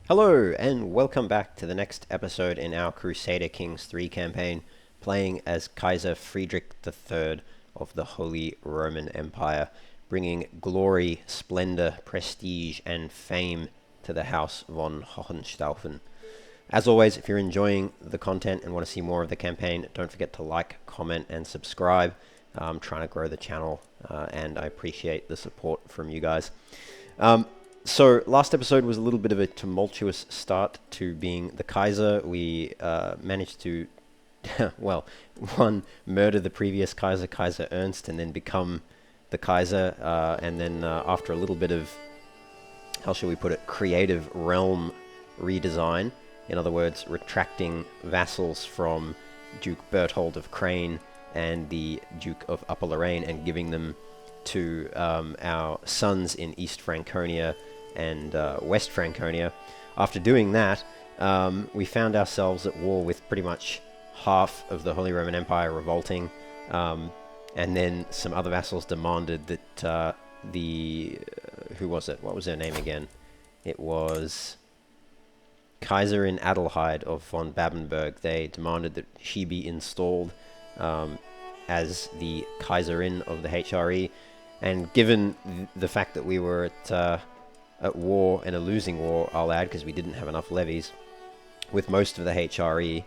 Hello, and welcome back to the next episode in our Crusader Kings 3 campaign, playing as Kaiser Friedrich III of the Holy Roman Empire, bringing glory, splendor, prestige, and fame to the House von Hohenstaufen. As always, if you're enjoying the content and want to see more of the campaign, don't forget to like, comment, and subscribe. I'm trying to grow the channel, and I appreciate the support from you guys. So last episode was a little bit of a tumultuous start to being the Kaiser. We managed to, well, one, murder the previous Kaiser, Kaiser Ernst, and then become the Kaiser. And then after a little bit of, how shall we put it, creative realm redesign, in other words, retracting vassals from Duke Berthold of Crane and the Duke of Upper Lorraine and giving them to our sons in East Franconia and West Franconia. After doing that, we found ourselves at war with pretty much half of the Holy Roman Empire revolting, and then some other vassals demanded that who was it? What was their name again? It was Kaiserin Adelheid of von Babenberg. They demanded that she be installed as the Kaiserin of the HRE, and given the fact that we were at war, and a losing war, I'll add, because we didn't have enough levies with most of the HRE,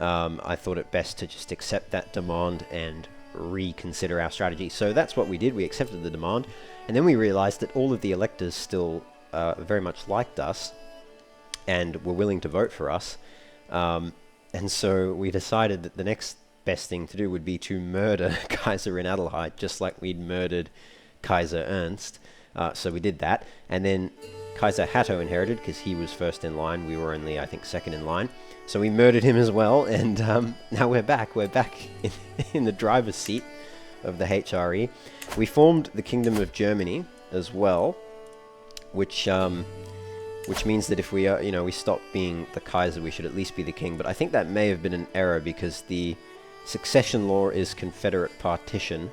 I thought it best to just accept that demand and reconsider our strategy. So that's what we did. We accepted the demand, and then we realized that all of the electors still very much liked us and were willing to vote for us. And so we decided that the next best thing to do would be to murder Kaiserin Adelheid, just like we'd murdered Kaiser Ernst. So we did that, and then Kaiser Hatto inherited, because he was first in line. We were only, I think, second in line. So we murdered him as well, and now we're back. We're back in the driver's seat of the HRE. We formed the Kingdom of Germany as well, which means that if we are, we stop being the Kaiser, we should at least be the king. But I think that may have been an error, because the succession law is Confederate partition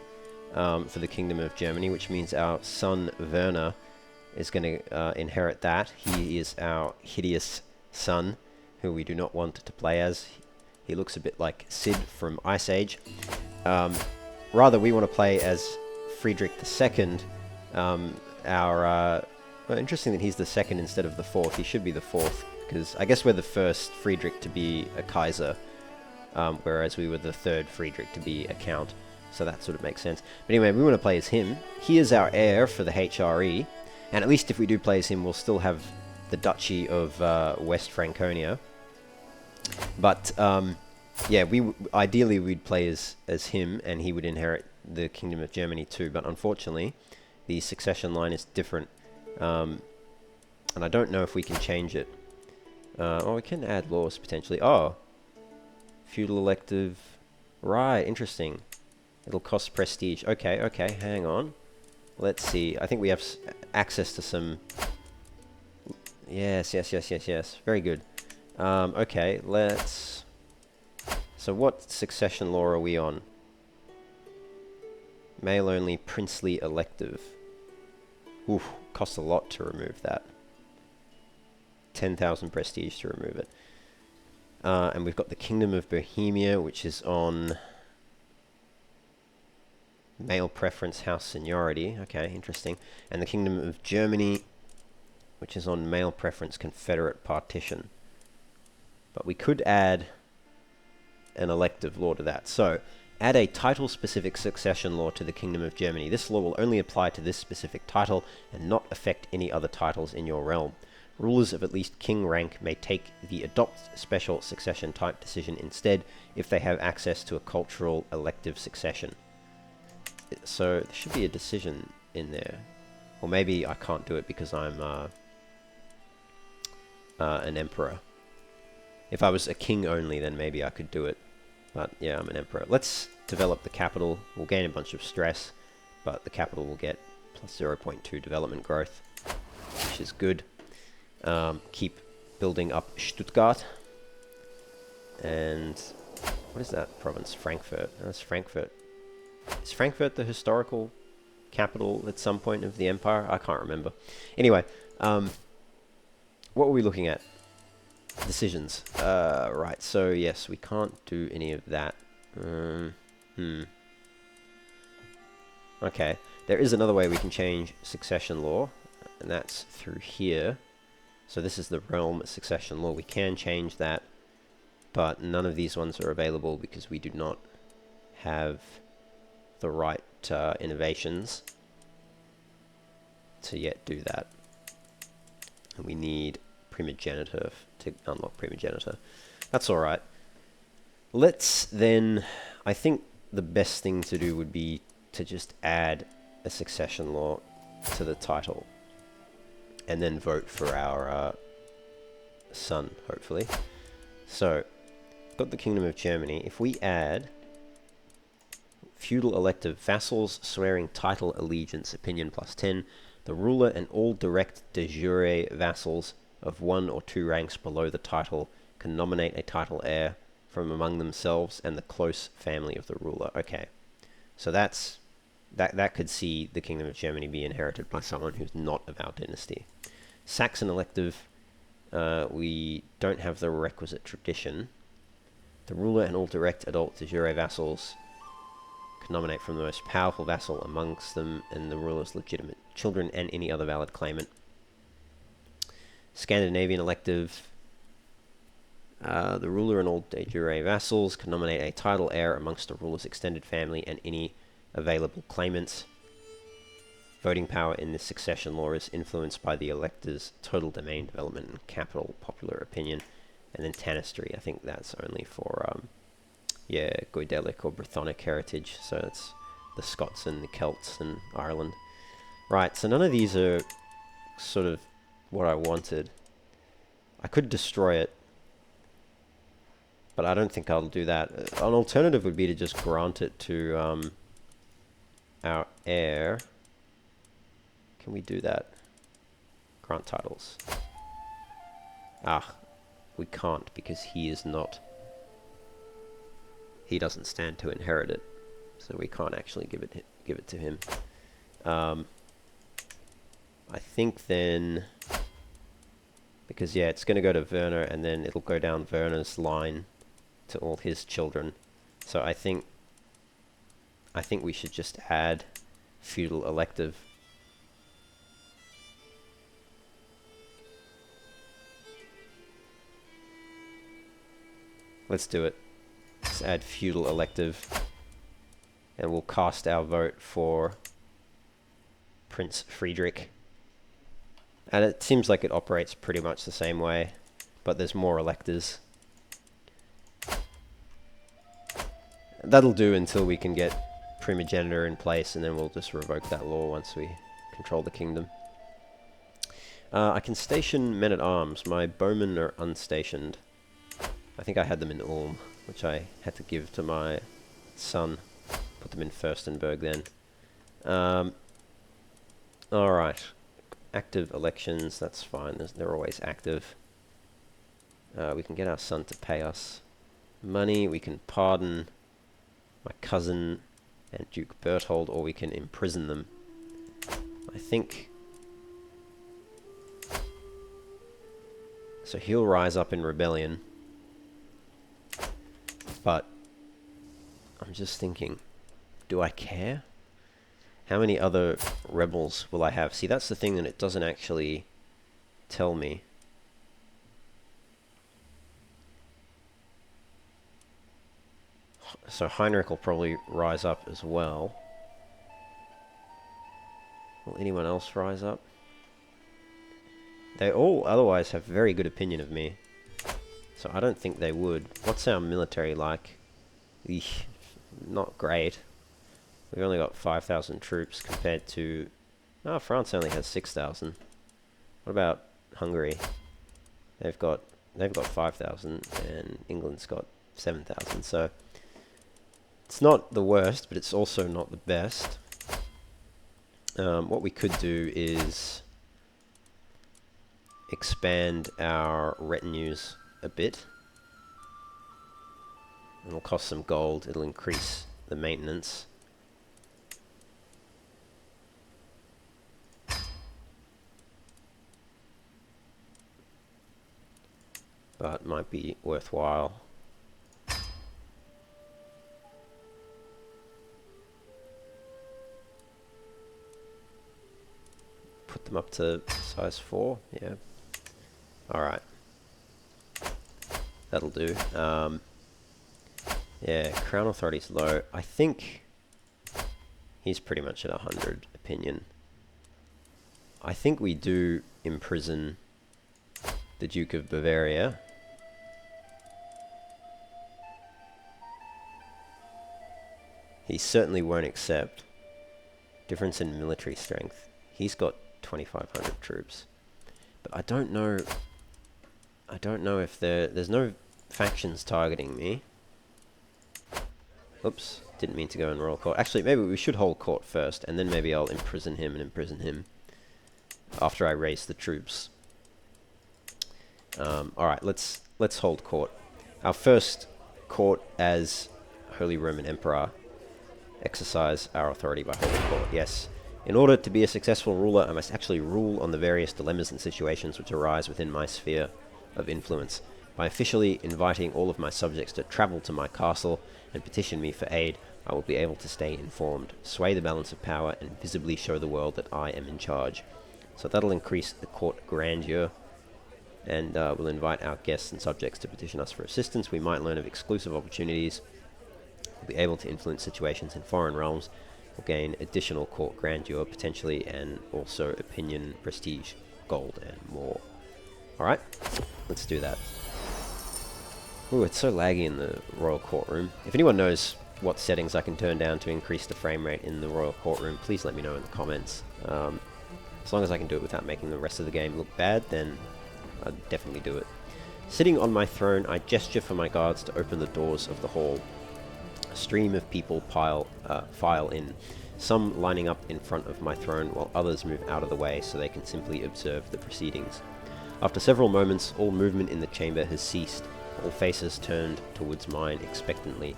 for the Kingdom of Germany, which means our son Werner is going to inherit that. He is our hideous son, who we do not want to play as. He looks a bit like Sid from Ice Age. Rather, we want to play as Friedrich II. Well, interesting that he's the second instead of the fourth. He should be the fourth, because I guess we're the first Friedrich to be a Kaiser, whereas we were the third Friedrich to be a count. So that sort of makes sense. But anyway, we want to play as him. He is our heir for the HRE, and at least if we do play as him, we'll still have the Duchy of West Franconia. But yeah, ideally we'd play as him, and he would inherit the Kingdom of Germany too. But unfortunately, the succession line is different, and I don't know if we can change it. Oh, we can add laws potentially. Oh, feudal elective. Right, interesting. It'll cost prestige. Okay, hang on. Let's see. I think we have access to some... Yes. Very good. Okay, let's... So what succession law are we on? Male only princely elective. Oof, costs a lot to remove that. 10,000 prestige to remove it. And we've got the Kingdom of Bohemia, which is on... male preference house seniority. Okay, interesting. And the Kingdom of Germany, which is on male preference Confederate partition. But we could add an elective law to that. So, add a title-specific succession law to the Kingdom of Germany. This law will only apply to this specific title and not affect any other titles in your realm. Rulers of at least king rank may take the adopt special succession type decision instead if they have access to a cultural elective succession. So there should be a decision in there, or maybe I can't do it because I'm an emperor. If I was a king only, then maybe I could do it, but yeah, I'm an emperor. Let's develop the capital. We'll gain a bunch of stress, but the capital will get plus 0.2 development growth, which is good. Keep building up Stuttgart, and what is that province? Frankfurt. That's Frankfurt. Is Frankfurt the historical capital at some point of the empire? I can't remember. Anyway, what were we looking at? Decisions. Right, so yes, we can't do any of that. Okay, there is another way we can change succession law, and that's through here. So this is the realm succession law. We can change that, but none of these ones are available because we do not have the right innovations to yet do that. And we need primogenitor to unlock primogenitor. That's alright. Let's then, I think the best thing to do would be to just add a succession law to the title and then vote for our son, hopefully. So, got the Kingdom of Germany. If we add feudal elective vassals swearing title allegiance opinion +10, the ruler and all direct de jure vassals of 1 or 2 ranks below the title can nominate a title heir from among themselves and the close family of the ruler. Okay, so that could see the Kingdom of Germany be inherited by someone who's not of our dynasty. Saxon elective, we don't have the requisite tradition. The ruler and all direct adult de jure vassals can nominate from the most powerful vassal amongst them and the ruler's legitimate children and any other valid claimant. Scandinavian elective, the ruler and all de jure vassals can nominate a title heir amongst the ruler's extended family and any available claimants. Voting power in this succession law is influenced by the elector's total domain development and capital popular opinion. And then tanistry, I think that's only for Goidelic or Brythonic heritage, so it's the Scots and the Celts and Ireland. Right, so none of these are sort of what I wanted. I could destroy it, but I don't think I'll do that. An alternative would be to just grant it to our heir. Can we do that? Grant titles. We can't because he is not... He doesn't stand to inherit it, so we can't actually give it to him. I think then, because yeah, it's going to go to Werner, and then it'll go down Werner's line to all his children. So I think we should just add feudal elective. Let's do it. Let's add feudal elective, and we'll cast our vote for Prince Friedrich. And it seems like it operates pretty much the same way, but there's more electors. That'll do until we can get primogenitor in place, and then we'll just revoke that law once we control the kingdom. I can station men-at-arms. My bowmen are unstationed. I think I had them in Ulm, which I had to give to my son. Put them in Fürstenberg then. Alright. Active elections, that's fine. They're always active. We can get our son to pay us money. We can pardon my cousin and Duke Berthold, or we can imprison them. I think... So he'll rise up in rebellion. But I'm just thinking, do I care? How many other rebels will I have? See, that's the thing that it doesn't actually tell me. So Heinrich will probably rise up as well. Will anyone else rise up? They all otherwise have very good opinion of me. So I don't think they would. What's our military like? Eesh, not great. We've only got 5,000 troops compared to... Oh, France only has 6,000. What about Hungary? They've got 5,000 and England's got 7,000. So it's not the worst, but it's also not the best. What we could do is expand our retinues a bit. It'll cost some gold. It'll increase the maintenance. but might be worthwhile. Put them up to size 4, yeah. Alright. That'll do. Yeah, Crown Authority's low. I think he's pretty much at 100 opinion. I think we do imprison the Duke of Bavaria. He certainly won't accept. Difference in military strength. He's got 2,500 troops. But I don't know if there's no factions targeting me. Oops, didn't mean to go in royal court. Actually, maybe we should hold court first, and then maybe I'll imprison him after I raise the troops. Alright, let's hold court. Our first court as Holy Roman Emperor. Exercise our authority by holding court, yes. In order to be a successful ruler, I must actually rule on the various dilemmas and situations which arise within my sphere of influence. By officially inviting all of my subjects to travel to my castle and petition me for aid, I will be able to stay informed, sway the balance of power, and visibly show the world that I am in charge. So that'll increase the court grandeur, and we'll invite our guests and subjects to petition us for assistance. We might learn of exclusive opportunities. We'll be able to influence situations in foreign realms. We'll gain additional court grandeur, potentially, and also opinion, prestige, gold, and more. Alright, let's do that. Ooh, it's so laggy in the royal courtroom. If anyone knows what settings I can turn down to increase the frame rate in the royal courtroom, please let me know in the comments. As long as I can do it without making the rest of the game look bad, then I'd definitely do it. Sitting on my throne, I gesture for my guards to open the doors of the hall. A stream of people file in, some lining up in front of my throne while others move out of the way so they can simply observe the proceedings. After several moments, all movement in the chamber has ceased, all faces turned towards mine expectantly.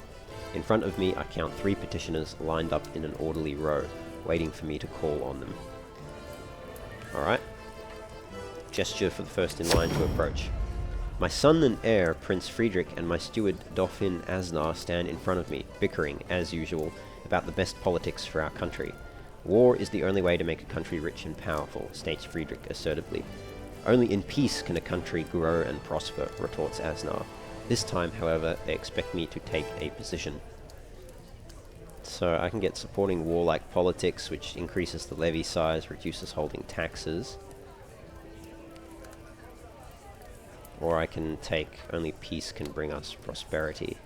In front of me, I count 3 petitioners lined up in an orderly row, waiting for me to call on them. Alright. Gesture for the first in line to approach. My son and heir, Prince Friedrich, and my steward, Dauphin Asnar, stand in front of me, bickering, as usual, about the best politics for our country. War is the only way to make a country rich and powerful, states Friedrich assertively. Only in peace can a country grow and prosper, retorts Asnar. This time, however, they expect me to take a position. So I can get supporting warlike politics, which increases the levy size, reduces holding taxes. Or I can take only peace can bring us prosperity.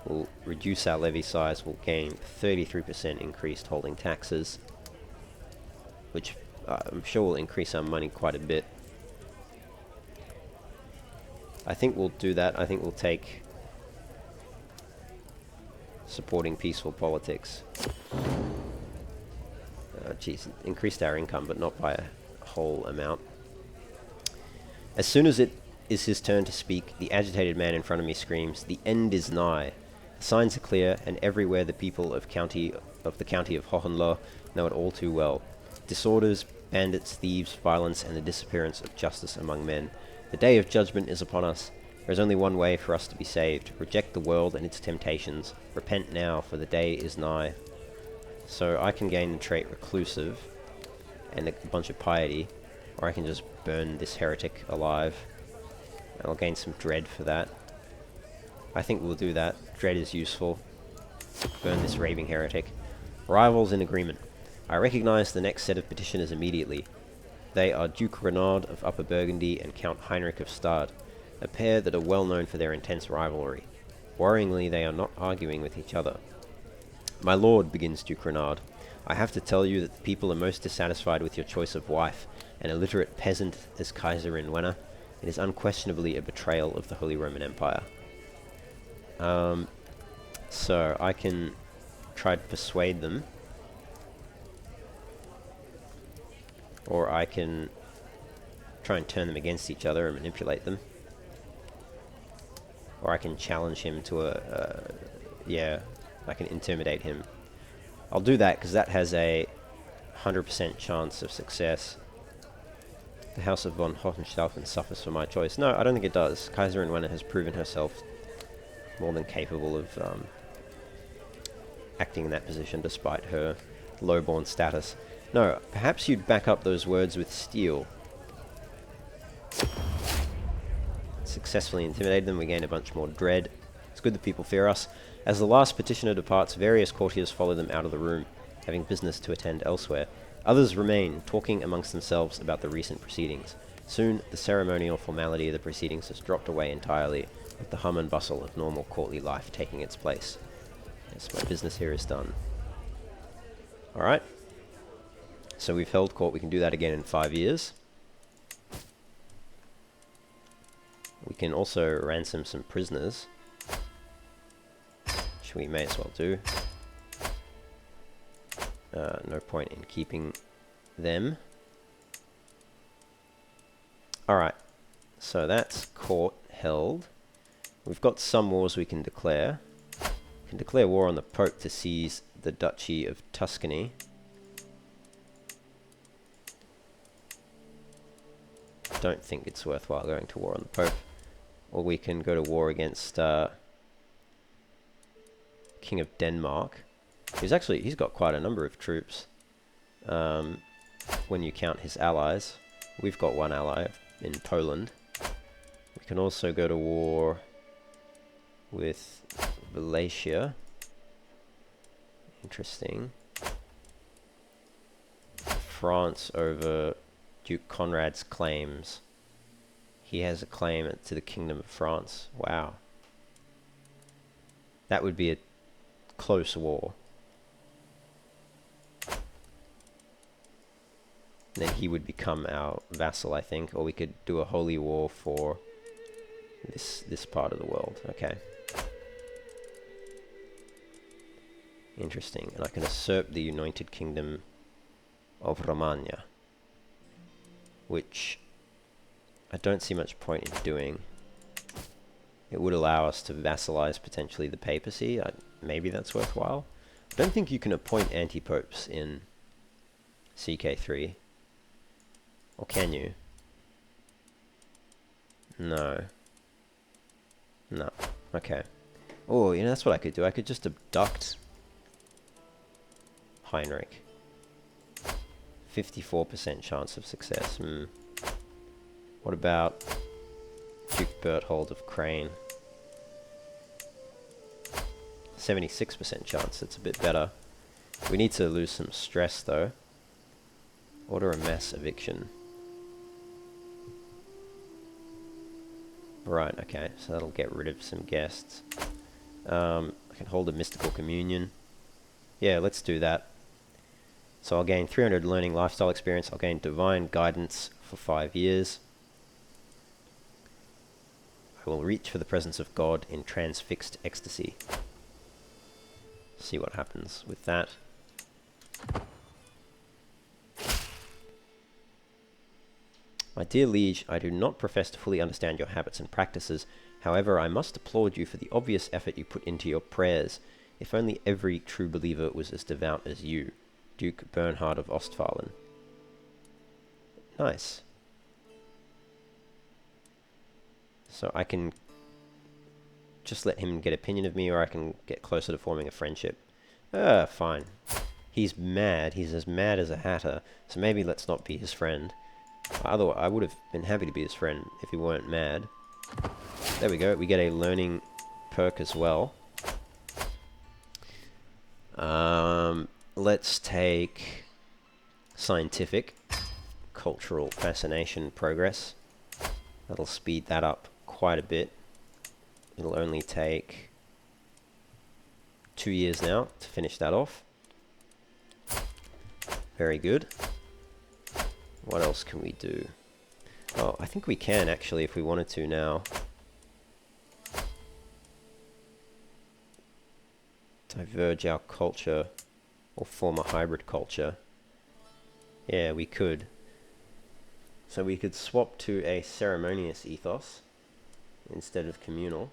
We'll reduce our levy size, we'll gain 33% increased holding taxes, which I'm sure will increase our money quite a bit. I think we'll do that. I think we'll take supporting peaceful politics. Geez, increased our income, but not by a whole amount. As soon as it is his turn to speak, the agitated man in front of me screams, "The end is nigh." The signs are clear, and everywhere the people of the county of Hohenlohe know it all too well. Disorders, bandits, thieves, violence, and the disappearance of justice among men. The day of judgment is upon us. There is only one way for us to be saved. Reject the world and its temptations. Repent now, for the day is nigh. So I can gain the trait Reclusive and a bunch of piety, or I can just burn this heretic alive. And I'll gain some dread for that. I think we'll do that. Dread is useful. Burn this raving heretic. Rivals in agreement. I recognize the next set of petitioners immediately. They are Duke Renaud of Upper Burgundy and Count Heinrich of Stade, a pair that are well known for their intense rivalry. Worryingly, they are not arguing with each other. "My lord," begins Duke Renaud, "I have to tell you that the people are most dissatisfied with your choice of wife, an illiterate peasant as Kaiserin Wenna. It is unquestionably a betrayal of the Holy Roman Empire." So I can try to persuade them, or I can try and turn them against each other and manipulate them, or I can challenge him to yeah, I can intimidate him. I'll do that because that has a 100% chance of success. The House of von Hohenstaufen suffers for my choice. No, I don't think it does. Kaiserin Wenna has proven herself more than capable of acting in that position despite her lowborn status. No, perhaps you'd back up those words with steel. Successfully intimidated them, we gain a bunch more dread. It's good that people fear us. As the last petitioner departs, various courtiers follow them out of the room, having business to attend elsewhere. Others remain, talking amongst themselves about the recent proceedings. Soon, the ceremonial formality of the proceedings has dropped away entirely, with the hum and bustle of normal courtly life taking its place. Yes, my business here is done. Alright. So we've held court. We can do that again in 5 years. We can also ransom some prisoners, which we may as well do. No point in keeping them. Alright, so that's court held. We've got some wars we can declare. We can declare war on the Pope to seize the Duchy of Tuscany. Don't think it's worthwhile going to war on the Pope. Or we can go to war against King of Denmark. He's got quite a number of troops. When you count his allies. We've got one ally in Poland. We can also go to war with Wallachia. Interesting. France over Duke Conrad's claims. He has a claim to the Kingdom of France. Wow. That would be a close war. Then he would become our vassal, I think, or we could do a holy war for this part of the world. Okay. Interesting. And I can usurp the United Kingdom of Romagna, which I don't see much point in doing. It would allow us to vassalize potentially the papacy. Maybe that's worthwhile. I don't think you can appoint anti-popes in CK3. Or can you? No. No. Okay. Oh, you know, that's what I could do. I could just abduct Heinrich. 54% chance of success. What about Duke Berthold of Crane? 76% chance. That's a bit better. We need to lose some stress, though. Order a mass eviction. Right, okay, so that'll get rid of some guests. I can hold a mystical communion. Yeah, let's do that. So I'll gain 300 learning lifestyle experience. I'll gain divine guidance for 5 years. I will reach for the presence of God in transfixed ecstasy. See what happens with that. My dear liege, I do not profess to fully understand your habits and practices. However, I must applaud you for the obvious effort you put into your prayers. If only every true believer was as devout as you. Duke Bernhard of Ostfalen. Nice. So I can just let him get opinion of me, or I can get closer to forming a friendship. Fine. He's mad. He's as mad as a hatter. So maybe let's not be his friend. Otherwise, I would have been happy to be his friend if he weren't mad. There we go. We get a learning perk as well. Let's take scientific, cultural fascination progress. That'll speed that up quite a bit. It'll only take 2 years now to finish that off. Very good. What else can we do? Oh, I think we can actually, if we wanted to now. Diverge our culture, or form a hybrid culture. Yeah, we could. So we could swap to a ceremonious ethos instead of communal.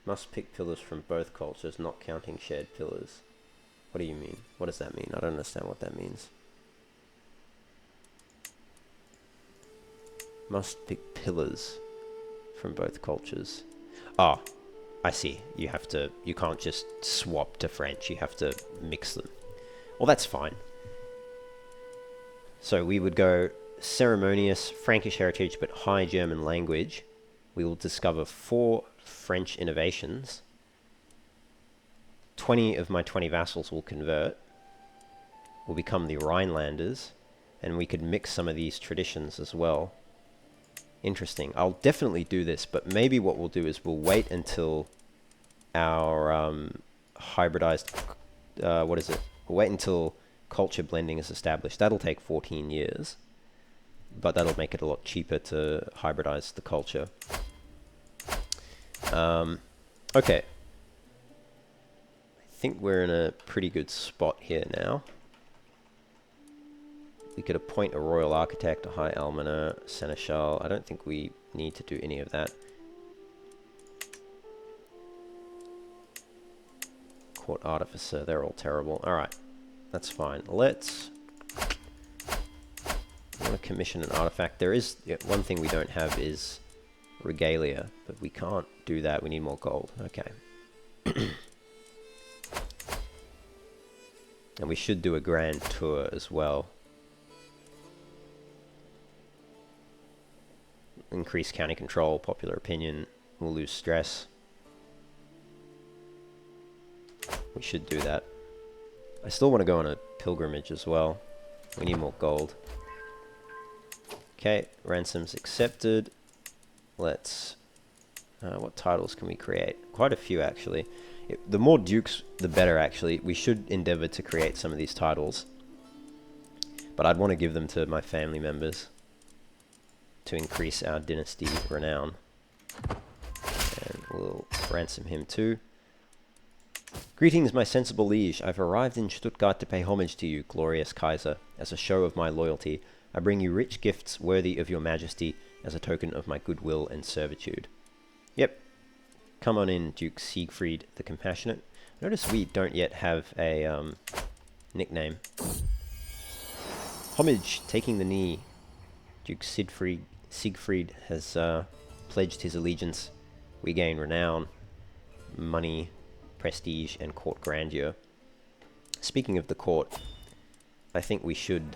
Must pick pillars from both cultures, not counting shared pillars. What do you mean? What does that mean? I don't understand what that means. Must pick pillars from both cultures. Oh, I see. You can't just swap to French. You have to mix them. Well, that's fine. So we would go ceremonious Frankish heritage but high German language. We will discover 4 French innovations. 20 of my 20 vassals will convert. Will become the Rhinelanders. And we could mix some of these traditions as well. Interesting. I'll definitely do this, but maybe what we'll do is we'll wait until our hybridized... what is it? We'll wait until culture blending is established. That'll take 14 years. But that'll make it a lot cheaper to hybridize the culture. Okay. I think we're in a pretty good spot here now. We could appoint a royal architect, a high almoner, seneschal. I don't think we need to do any of that. Court artificer, they're all terrible. Alright, that's fine. Let's... I want to commission an artifact. There is... one thing we don't have is regalia, but we can't do that. We need more gold. Okay. And we should do a grand tour as well. Increase county control, popular opinion. We'll lose stress. We should do that. I still want to go on a pilgrimage as well. We need more gold. Okay, ransoms accepted. Let's... what titles can we create? Quite a few, actually. The more dukes, the better, actually. We should endeavor to create some of these titles. But I'd want to give them to my family members to increase our dynasty renown. And we'll ransom him too. Greetings, my sensible liege. I've arrived in Stuttgart to pay homage to you, glorious Kaiser. As a show of my loyalty, I bring you rich gifts worthy of your majesty as a token of my goodwill and servitude. Yep. Come on in, Duke Siegfried the Compassionate. Notice we don't yet have a nickname. Homage, taking the knee. Duke Siegfried has pledged his allegiance. We gain renown, money, prestige, and court grandeur. Speaking of the court, I think we should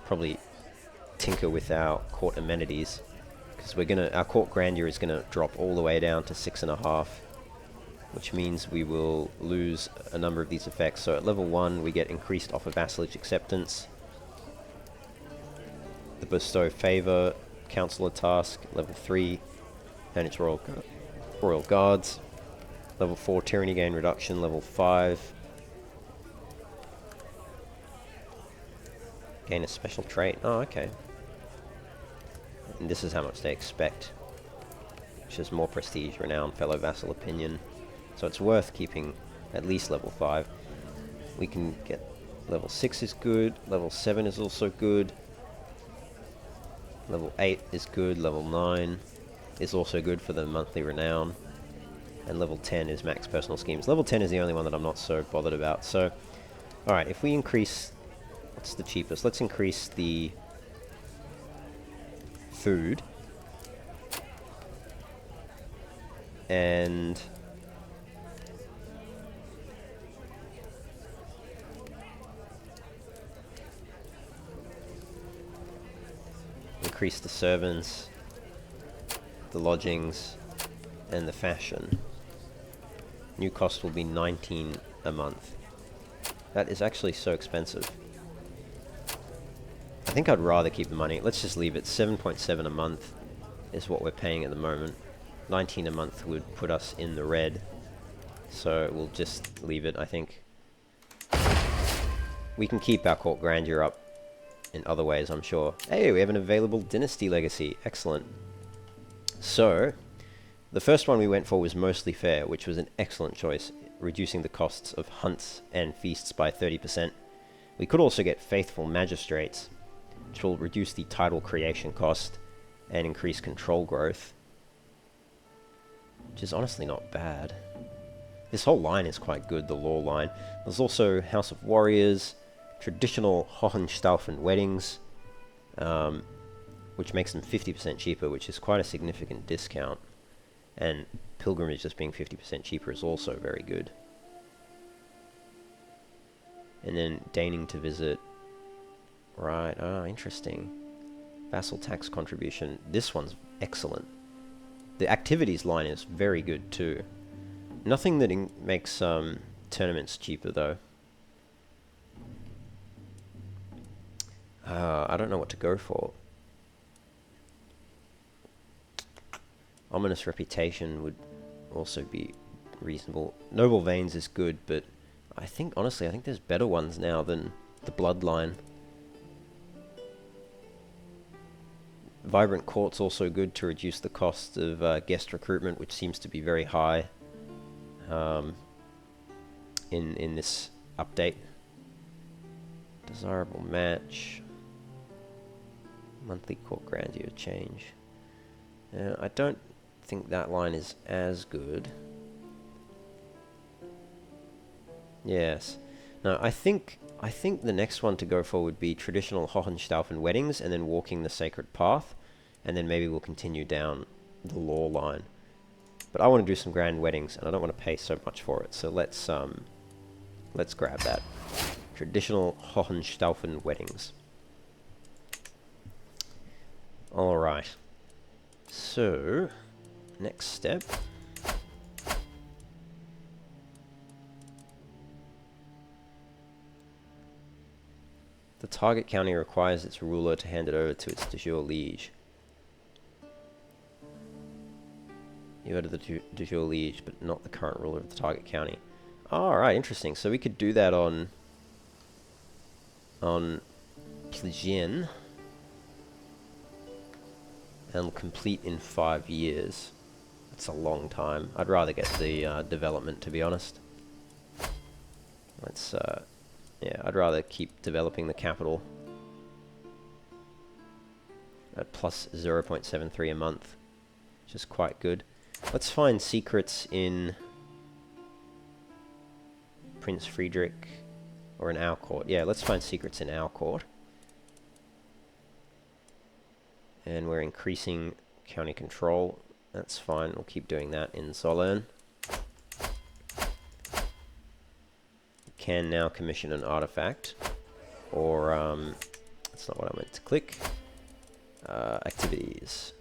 probably tinker with our court amenities, because our court grandeur is gonna drop all the way down to 6.5, which means we will lose a number of these effects. So at level 1 we get increased offer vassalage acceptance, the bestow favor, counselor task. Level 3, manage royal guards. Level 4, tyranny gain reduction. Level 5, gain a special trait. Oh, okay. And this is how much they expect, which is more prestige, renown, fellow vassal opinion. So it's worth keeping at least level 5. We can get level 6 is good. Level 7 is also good. Level 8 is good, level 9 is also good for the monthly renown, and level 10 is max personal schemes. Level 10 is the only one that I'm not so bothered about. So, alright, if we increase... what's the cheapest? Let's increase the food. And... increase the servants, the lodgings, and the fashion. New cost will be 19 a month. That is actually so expensive. I think I'd rather keep the money. Let's just leave it. 7.7 a month is what we're paying at the moment. 19 a month would put us in the red. So we'll just leave it, I think. We can keep our court grandeur up in other ways, I'm sure. Hey, we have an available dynasty legacy. Excellent. So, the first one we went for was mostly fair, which was an excellent choice, reducing the costs of hunts and feasts by 30%. We could also get faithful magistrates, which will reduce the title creation cost and increase control growth, which is honestly not bad. This whole line is quite good, the law line. There's also House of Warriors, traditional Hohenstaufen weddings, which makes them 50% cheaper, which is quite a significant discount. And pilgrimage just being 50% cheaper is also very good. And then deigning to visit. Right, interesting. Vassal tax contribution. This one's excellent. The activities line is very good too. Nothing that makes tournaments cheaper though. I don't know what to go for. Ominous reputation would also be reasonable. Noble veins is good, but I think, honestly, I think there's better ones now than the bloodline. Vibrant court's also good to reduce the cost of guest recruitment, which seems to be very high in this update. Desirable match. Monthly court grandeur change. I don't think that line is as good. Yes. No, I think the next one to go for would be traditional Hohenstaufen weddings, and then walking the sacred path, and then maybe we'll continue down the law line. But I want to do some grand weddings, and I don't want to pay so much for it. So let's grab that. Traditional Hohenstaufen weddings. All right. So next step. The target county requires its ruler to hand it over to its de jure liege. You go to the de jure liege, but not the current ruler of the target county. Alright, interesting. So we could do that on Plygien. And complete in 5 years. That's a long time. I'd rather get the development, to be honest. Let's yeah, I'd rather keep developing the capital at plus 0.73 a month, which is quite good. Let's find secrets in Prince Friedrich, or in our court. Yeah, let's find secrets in our court. And we're increasing county control. That's fine, we'll keep doing that in Zollern. Can now commission an artifact, or that's not what I meant to click. Activities,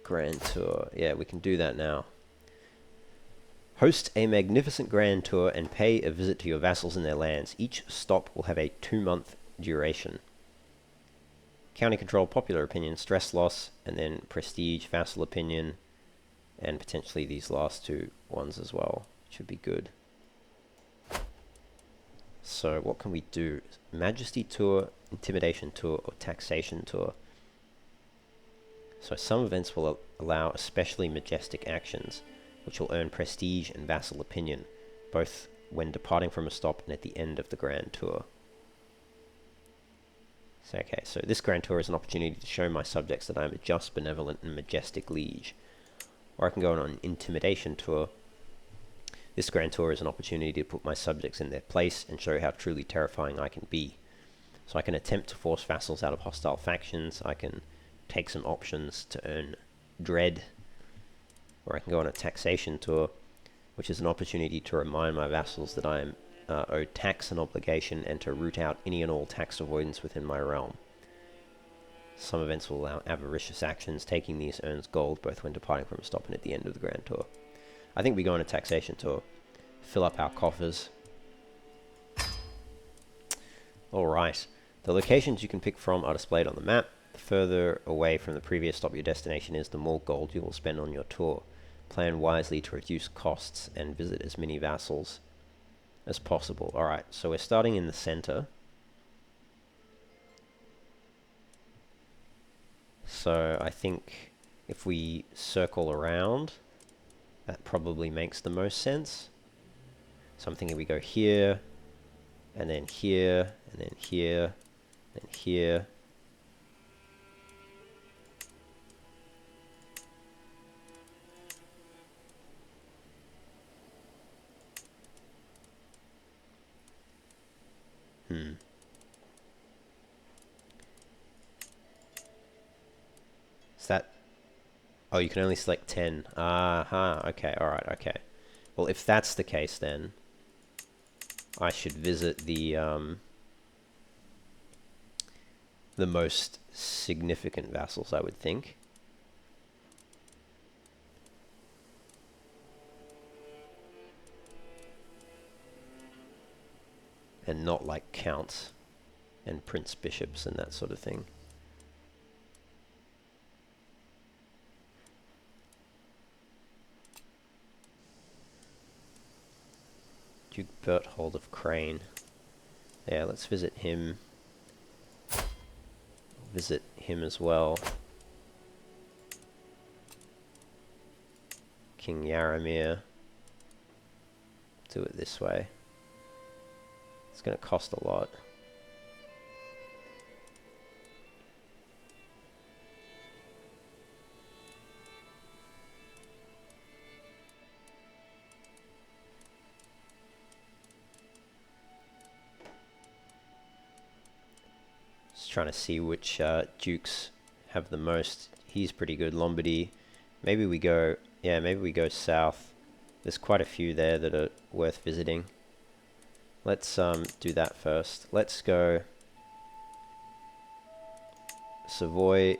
Grand Tour. Yeah, we can do that now. Host a magnificent Grand Tour and pay a visit to your vassals in their lands. Each stop will have a 2-month duration. County control, popular opinion, stress loss, and then prestige, vassal opinion, and potentially these last two ones as well. Should be good. So what can we do? Majesty Tour, Intimidation Tour, or Taxation Tour. So some events will allow especially majestic actions, which will earn prestige and vassal opinion, both when departing from a stop and at the end of the Grand Tour. So, okay, so this Grand Tour is an opportunity to show my subjects that I am a just, benevolent, and majestic liege. Or I can go on an Intimidation Tour. This Grand Tour is an opportunity to put my subjects in their place and show how truly terrifying I can be. So I can attempt to force vassals out of hostile factions, I can take some options to earn dread, or I can go on a Taxation Tour, which is an opportunity to remind my vassals that I am owed tax and obligation, and to root out any and all tax avoidance within my realm. Some events will allow avaricious actions. Taking these earns gold both when departing from a stop and at the end of the Grand Tour. I think we go on a Taxation Tour. Fill up our coffers. Alright. The locations you can pick from are displayed on the map. The further away from the previous stop your destination is, the more gold you will spend on your tour. Plan wisely to reduce costs and visit as many vassals as possible. Alright, so we're starting in the center. So I think if we circle around, that probably makes the most sense. So I'm thinking we go here, and then here, and then here, and here. Oh, you can only select 10. Okay, alright, okay. Well, if that's the case, then I should visit the most significant vassals, I would think. And not like counts and prince bishops and that sort of thing. Duke Berthold of Crane. Yeah, let's visit him. Visit him as well. King Yaramir. Do it this way. It's going to cost a lot. Just trying to see which dukes have the most. He's pretty good. Lombardy. Maybe we go... Yeah, maybe we go south. There's quite a few there that are worth visiting. Let's do that first. Let's go Savoy.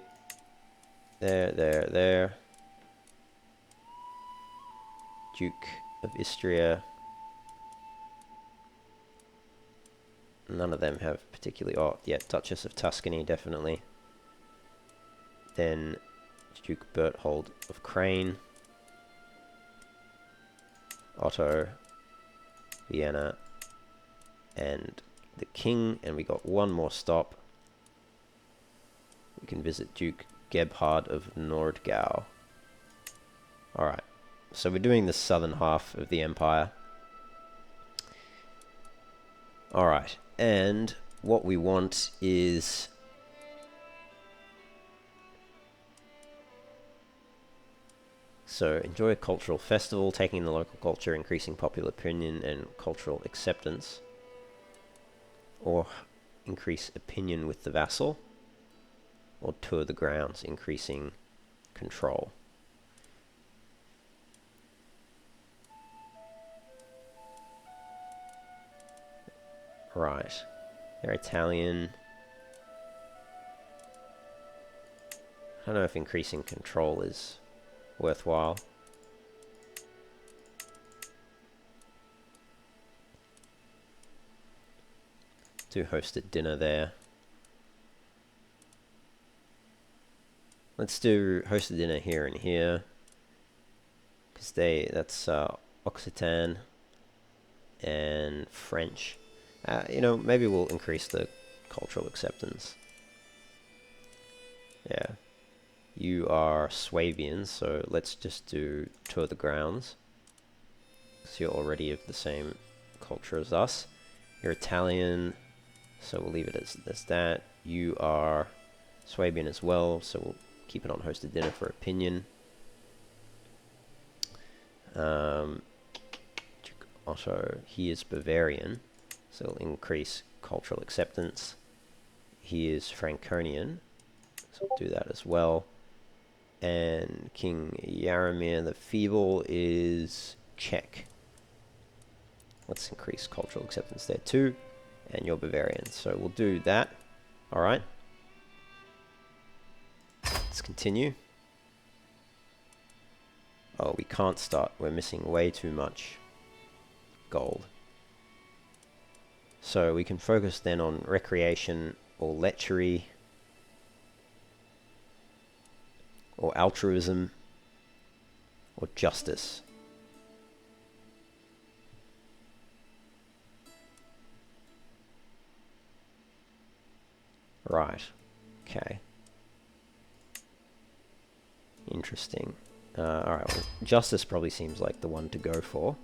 There. Duke of Istria. None of them have particularly... Oh, yeah, Duchess of Tuscany, definitely. Then Duke Berthold of Crane. Otto, Vienna, and the king. And we got one more stop. We can visit Duke Gebhard of Nordgau. Alright, so we're doing the southern half of the empire. Alright, and what we want is... So, enjoy a cultural festival, taking in the local culture, increasing popular opinion and cultural acceptance. Or increase opinion with the vassal. Or tour the grounds, increasing control. Right. They're Italian. I don't know if increasing control is worthwhile. Do host a dinner there. Let's do host a dinner here and here. Because that's Occitan and French. You know, maybe we'll increase the cultural acceptance. Yeah. You are Swabian, so let's just do tour the grounds. So you're already of the same culture as us. You're Italian, so we'll leave it as that. You are Swabian as well, so we'll keep it on hosted dinner for opinion. Otto, he is Bavarian, so we'll increase cultural acceptance. He is Franconian, so we'll do that as well. And King Yaramir the Feeble is Czech. Let's increase cultural acceptance there too. And you're Bavarian, so we'll do that. Alright. Let's continue. Oh, we can't start. We're missing way too much gold. So we can focus then on recreation or lechery. Or altruism, or justice. Right. Okay. Interesting. Alright, well, justice probably seems like the one to go for.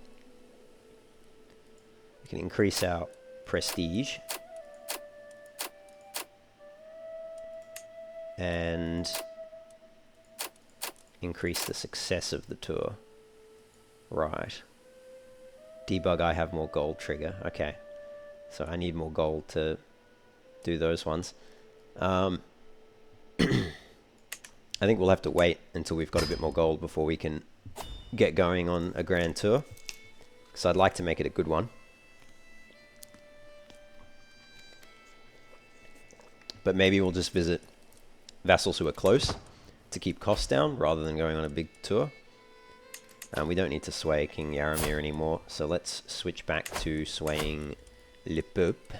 We can increase our prestige. And increase the success of the tour. Right. Debug, I have more gold trigger. Okay. So I need more gold to do those ones. I think we'll have to wait until we've got a bit more gold before we can get going on a grand tour. Because I'd like to make it a good one. But maybe we'll just visit vassals who are close to keep costs down rather than going on a big tour. We don't need to sway King Yaramir anymore, so let's switch back to swaying Le Peuple.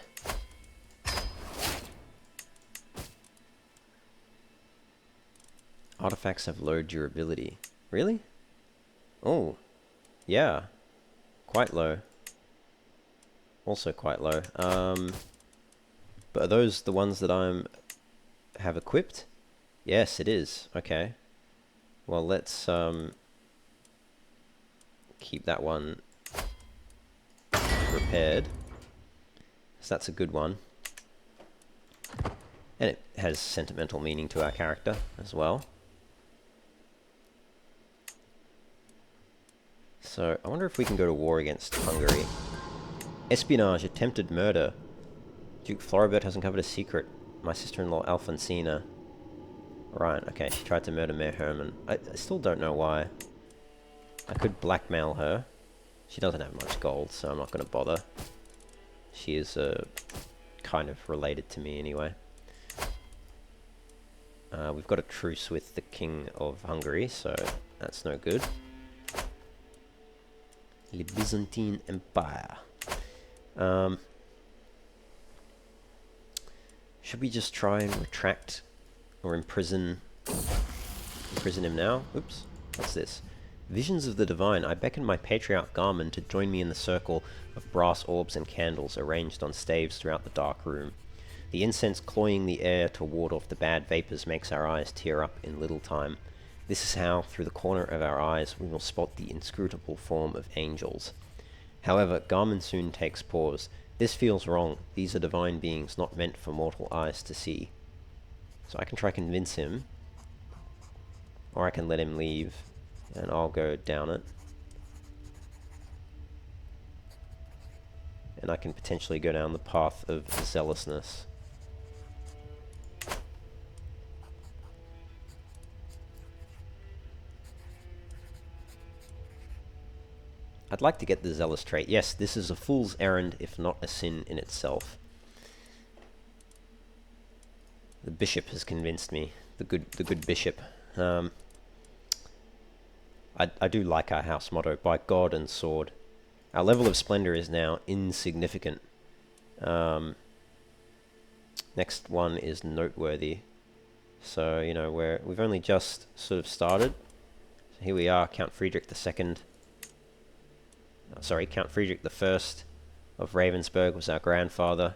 Artifacts have low durability. Really? Oh, yeah. Quite low. Also quite low. But are those the ones that have equipped? Yes, it is. Okay. Well, let's keep that one repaired. So that's a good one. And it has sentimental meaning to our character as well. So, I wonder if we can go to war against Hungary. Espionage, attempted murder. Duke Floribert has uncovered a secret. My sister-in-law Alfonsina. Right, okay, she tried to murder Mayor Herman. I still don't know why. I could blackmail her. She doesn't have much gold, so I'm not going to bother. She is kind of related to me anyway. We've got a truce with the King of Hungary, so that's no good. The Byzantine Empire. Should we just try and retract or imprison him now? Oops, what's this? Visions of the Divine. I beckon my patriarch Garmin to join me in the circle of brass orbs and candles arranged on staves throughout the dark room. The incense cloying the air to ward off the bad vapors makes our eyes tear up in little time. This is how, through the corner of our eyes, we will spot the inscrutable form of angels. However, Garmin soon takes pause. This feels wrong. These are divine beings not meant for mortal eyes to see. So I can try convince him, or I can let him leave, and I'll go down it. And I can potentially go down the path of zealousness. I'd like to get the zealous trait. Yes, this is a fool's errand, if not a sin in itself. The bishop has convinced me. The good bishop. I do like our house motto, by God and sword. Our level of splendor is now insignificant. Next one is noteworthy. So, you know, we've only just sort of started. So here we are, Count Friedrich II. Count Friedrich I of Ravensburg was our grandfather,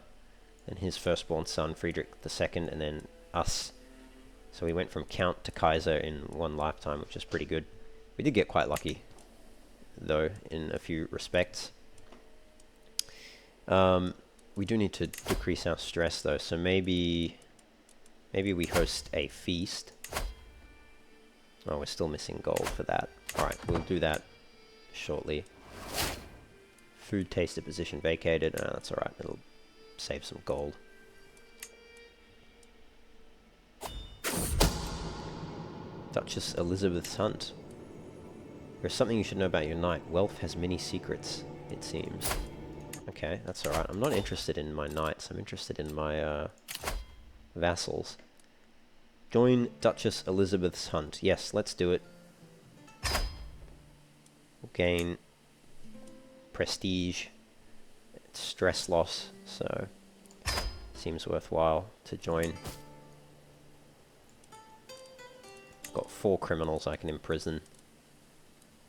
and his firstborn son Friedrich II, and then us. So we went from Count to Kaiser in one lifetime, which is pretty good. We did get quite lucky, though, in a few respects. We do need to decrease our stress, though, so maybe we host a feast. Oh, we're still missing gold for that. Alright, we'll do that shortly. Food taster position vacated. That's alright, it'll save some gold. Duchess Elizabeth's hunt. There's something you should know about your knight. Wealth has many secrets, it seems. Okay, that's alright. I'm not interested in my knights. I'm interested in my vassals. Join Duchess Elizabeth's hunt. Yes, let's do it. We'll gain prestige, stress loss, so seems worthwhile to join. Got 4 criminals I can imprison,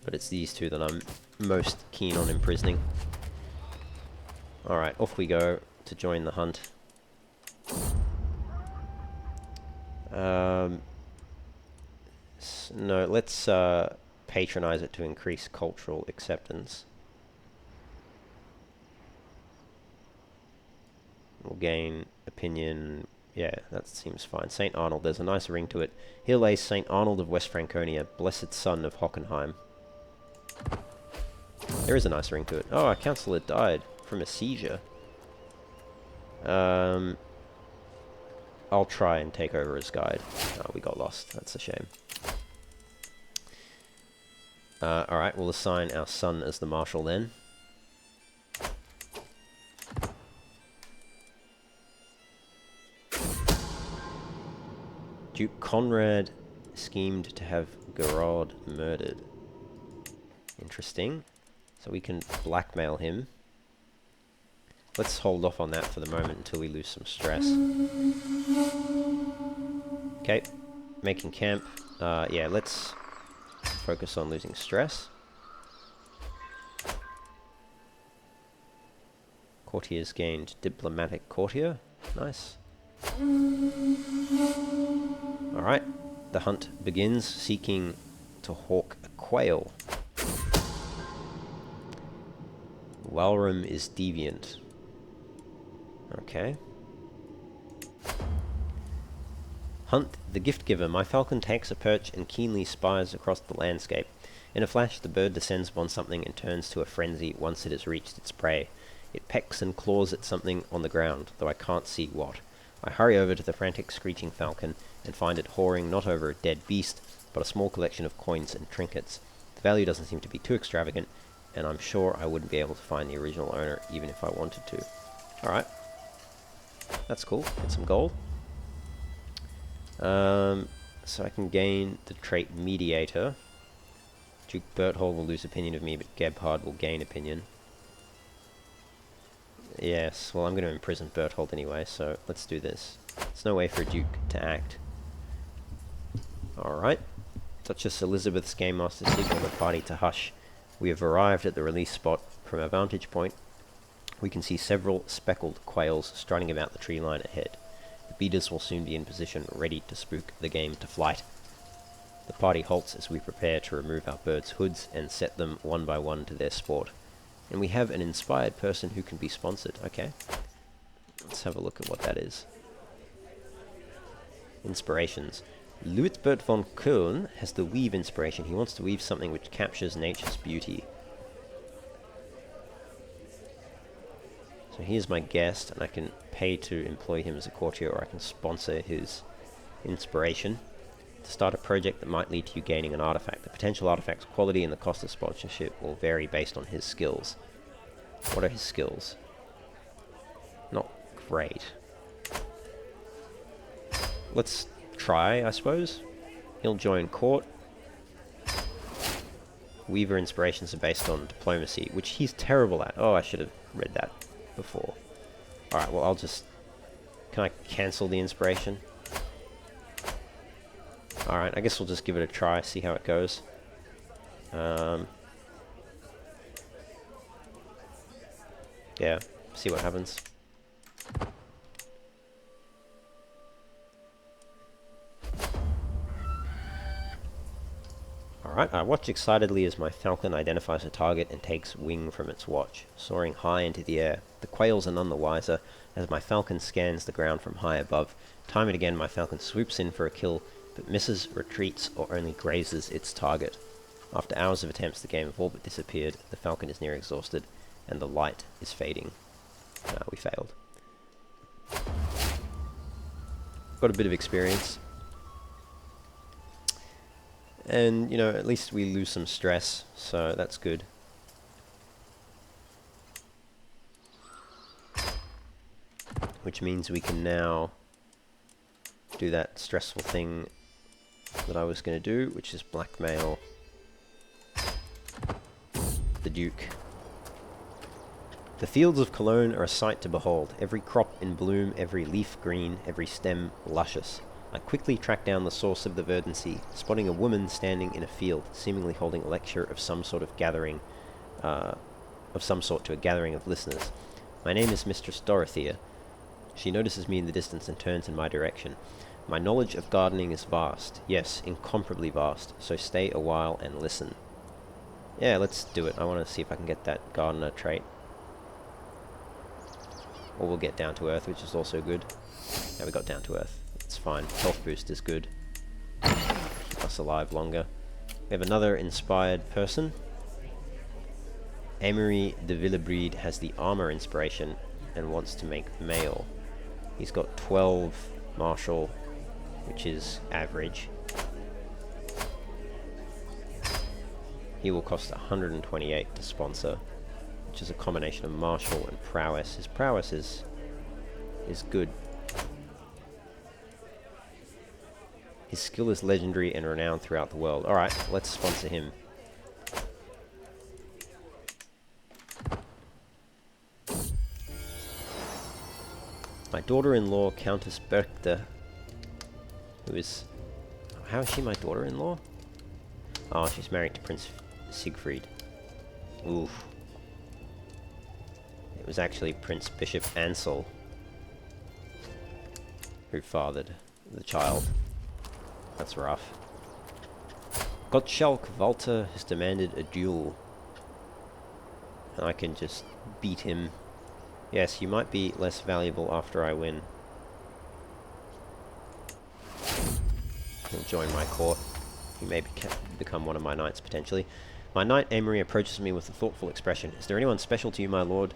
but it's these 2 that I'm most keen on imprisoning. Alright, off we go to join the hunt. No, let's patronize it to increase cultural acceptance. We'll gain opinion. Yeah, that seems fine. St. Arnold, there's a nice ring to it. Here lays St. Arnold of West Franconia, blessed son of Hockenheim. There is a nice ring to it. Oh, our councillor died from a seizure. Oh, I'll try and take over as guide. Oh, we got lost. That's a shame. Alright, we'll assign our son as the marshal then. Duke Conrad schemed to have Gerard murdered. Interesting. So we can blackmail him. Let's hold off on that for the moment until we lose some stress. Okay, making camp. Yeah, let's focus on losing stress. Courtiers gained diplomatic courtier. Nice. Alright, the hunt begins, seeking to hawk a quail. Walram is deviant. Okay. Hunt the gift giver. My falcon takes a perch and keenly spies across the landscape. In a flash, the bird descends upon something and turns to a frenzy once it has reached its prey. It pecks and claws at something on the ground, though I can't see what. I hurry over to the frantic, screeching falcon and find it whoring not over a dead beast, but a small collection of coins and trinkets. The value doesn't seem to be too extravagant, and I'm sure I wouldn't be able to find the original owner even if I wanted to. Alright. That's cool. Get some gold. So I can gain the trait Mediator. Duke Berthold will lose opinion of me, but Gebhard will gain opinion. Yes, well, I'm going to imprison Berthold anyway, so let's do this. There's no way for a duke to act. Alright. Duchess Elizabeth's Game Master signal the party to hush. We have arrived at the release spot. From our vantage point, we can see several speckled quails strutting about the tree line ahead. The beaters will soon be in position, ready to spook the game to flight. The party halts as we prepare to remove our birds' hoods and set them one by one to their sport. And we have an inspired person who can be sponsored. Okay. Let's have a look at what that is. Inspirations. Luitbert von Köln has the weave inspiration. He wants to weave something which captures nature's beauty. So here's my guest, and I can pay to employ him as a courtier, or I can sponsor his inspiration. To start a project that might lead to you gaining an artifact. The potential artifact's quality and the cost of sponsorship will vary based on his skills. What are his skills? Not great. Let's try, I suppose. He'll join court. Weaver inspirations are based on diplomacy, which he's terrible at. Oh, I should have read that before. Alright, well, I'll just... Can I cancel the inspiration? Alright, I guess we'll just give it a try, see how it goes. Yeah, see what happens. Alright, I watch excitedly as my falcon identifies a target and takes wing from its watch, soaring high into the air. The quails are none the wiser as my falcon scans the ground from high above. Time and again my falcon swoops in for a kill, but misses, retreats, or only grazes its target. After hours of attempts, the game have all but disappeared, the falcon is near exhausted, and the light is fading. We failed. Got a bit of experience. And, you know, at least we lose some stress, so that's good. Which means we can now do that stressful thing that I was going to do, which is blackmail the Duke. The fields of Cologne are a sight to behold, every crop in bloom, every leaf green, every stem luscious. I quickly track down the source of the verdancy, spotting a woman standing in a field, seemingly holding a lecture of some sort of gathering, to a gathering of listeners. My name is Mistress Dorothea. She notices me in the distance and turns in my direction. My knowledge of gardening is vast, yes, incomparably vast, so stay a while and listen. Yeah, let's do it. I want to see if I can get that gardener trait. Or we'll get down to earth, which is also good. Yeah, we got down to earth. It's fine. Health boost is good. Keep us alive longer. We have another inspired person. Amory de Villebreed has the armor inspiration and wants to make mail. He's got 12 Marshal, which is average. He will cost 128 to sponsor, which is a combination of martial and prowess. His prowess is good. His skill is legendary and renowned throughout the world. Alright, let's sponsor him. My daughter-in-law, Countess Berchtesgaden, who is... How is she my daughter-in-law? Oh, she's married to Prince Siegfried. Oof. It was actually Prince Bishop Ansel who fathered the child. That's rough. Gottschalk Walter has demanded a duel. And I can just beat him. Yes, you might be less valuable after I win. He'll join my court. He may become one of my knights, potentially. My knight Amory approaches me with a thoughtful expression. Is there anyone special to you, my lord?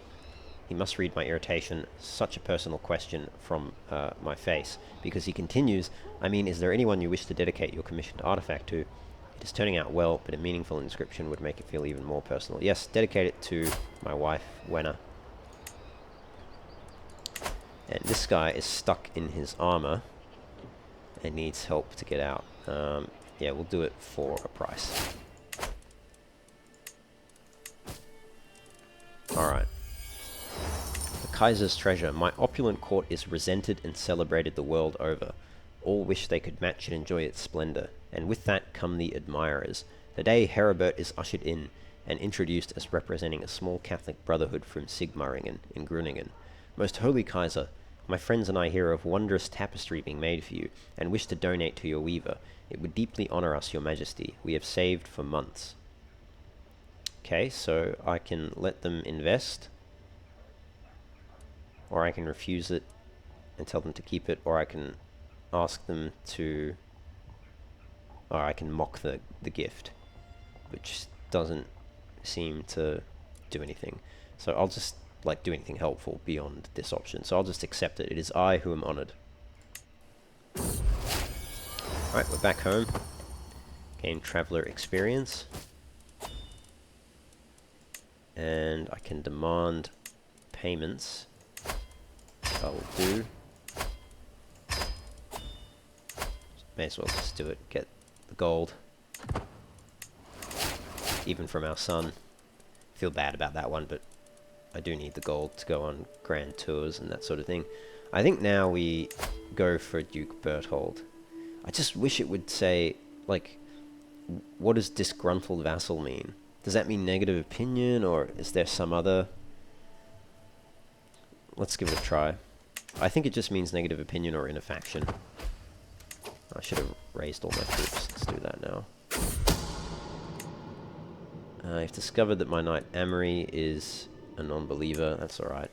He must read my irritation. Such a personal question from my face. Because he continues, I mean, is there anyone you wish to dedicate your commissioned artifact to? It is turning out well, but a meaningful inscription would make it feel even more personal. Yes, dedicate it to my wife, Wenna. And this guy is stuck in his armor and needs help to get out. Yeah, we'll do it for a price. Alright. The Kaiser's treasure. My opulent court is resented and celebrated the world over. All wish they could match and enjoy its splendor. And with that come the admirers. Today Heribert is ushered in and introduced as representing a small Catholic brotherhood from Sigmaringen in Gruningen. Most holy Kaiser, my friends and I hear of wondrous tapestry being made for you, and wish to donate to your weaver. It would deeply honor us, your majesty. We have saved for months. Okay, so I can let them invest, or I can refuse it and tell them to keep it, or I can ask them to, or I can mock the gift, which doesn't seem to do anything. So I'll just do anything helpful beyond this option. So I'll just accept it. It is I who am honored. Alright, we're back home. Gain traveler experience. And I can demand payments. I will do. May as well just do it. Get the gold. Even from our son. Feel bad about that one, but I do need the gold to go on grand tours and that sort of thing. I think now we go for Duke Berthold. I just wish it would say, what does disgruntled vassal mean? Does that mean negative opinion, or is there some other... Let's give it a try. I think it just means negative opinion or in a faction. I should have raised all my troops. Let's do that now. I've discovered that my knight Amory is a non-believer. That's alright.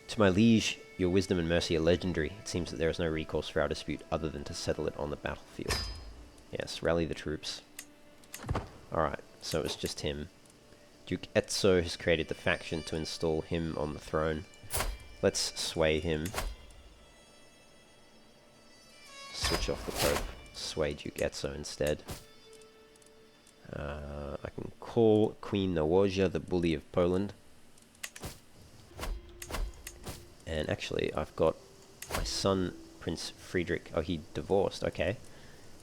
To my liege, your wisdom and mercy are legendary. It seems that there is no recourse for our dispute other than to settle it on the battlefield. Yes, rally the troops. Alright, so it's just him. Duke Etzo has created the faction to install him on the throne. Let's sway him. Switch off the Pope. Sway Duke Etzo instead. I can call Queen Nawoja the bully of Poland. And actually, I've got my son, Prince Friedrich. Oh, he divorced. Okay.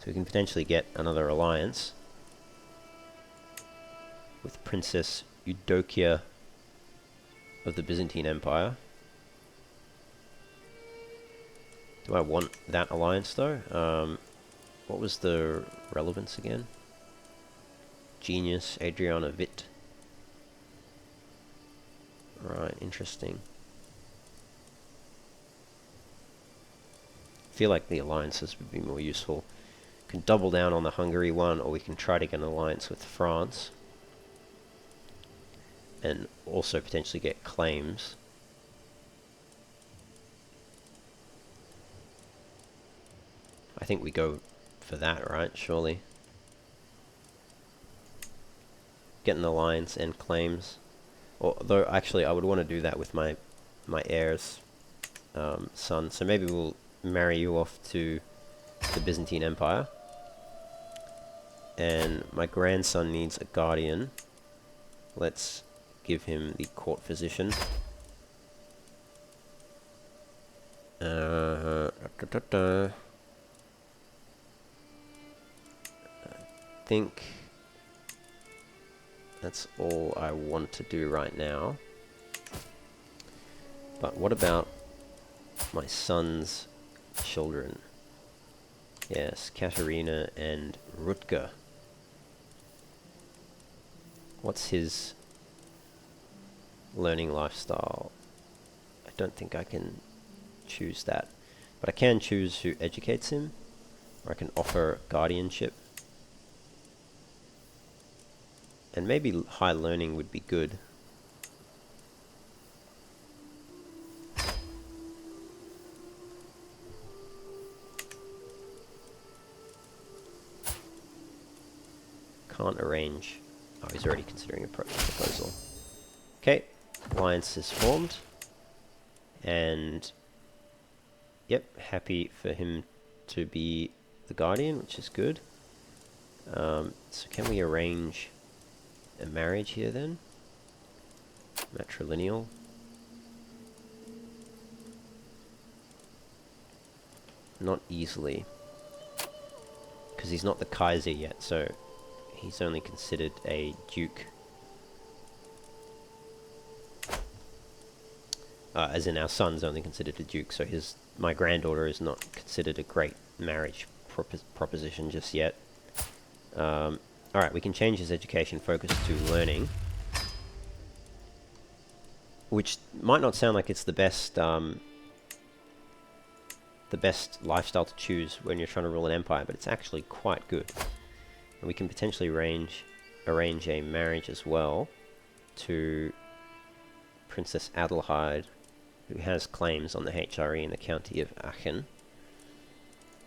So we can potentially get another alliance with Princess Eudokia of the Byzantine Empire. Do I want that alliance, though? What was the relevance again? Genius, Adriana Witt. Right, interesting. I feel like the alliances would be more useful. We can double down on the Hungary one, or we can try to get an alliance with France. And also potentially get claims. I think we go for that, right? Surely. Get an alliance and claims. Although, actually, I would want to do that with my heir's son. So maybe we'll marry you off to the Byzantine Empire. And my grandson needs a guardian. Let's give him the court physician. I think that's all I want to do right now. But what about my son's children? Yes, Katerina and Rutger. What's his learning lifestyle? I don't think I can choose that. But I can choose who educates him, or I can offer guardianship. And maybe high learning would be good. Can't arrange. Oh, he's already considering a proposal. Okay, alliance is formed. And yep, happy for him to be the guardian, which is good. So can we arrange a marriage here then? Matrilineal. Not easily. Because he's not the Kaiser yet, so he's only considered a duke. As in our son's only considered a duke, so my granddaughter is not considered a great marriage proposition just yet. Alright, we can change his education focus to learning. Which might not sound like it's the best lifestyle to choose when you're trying to rule an empire, but it's actually quite good. And we can potentially arrange a marriage as well to Princess Adelheid, who has claims on the HRE in the county of Aachen.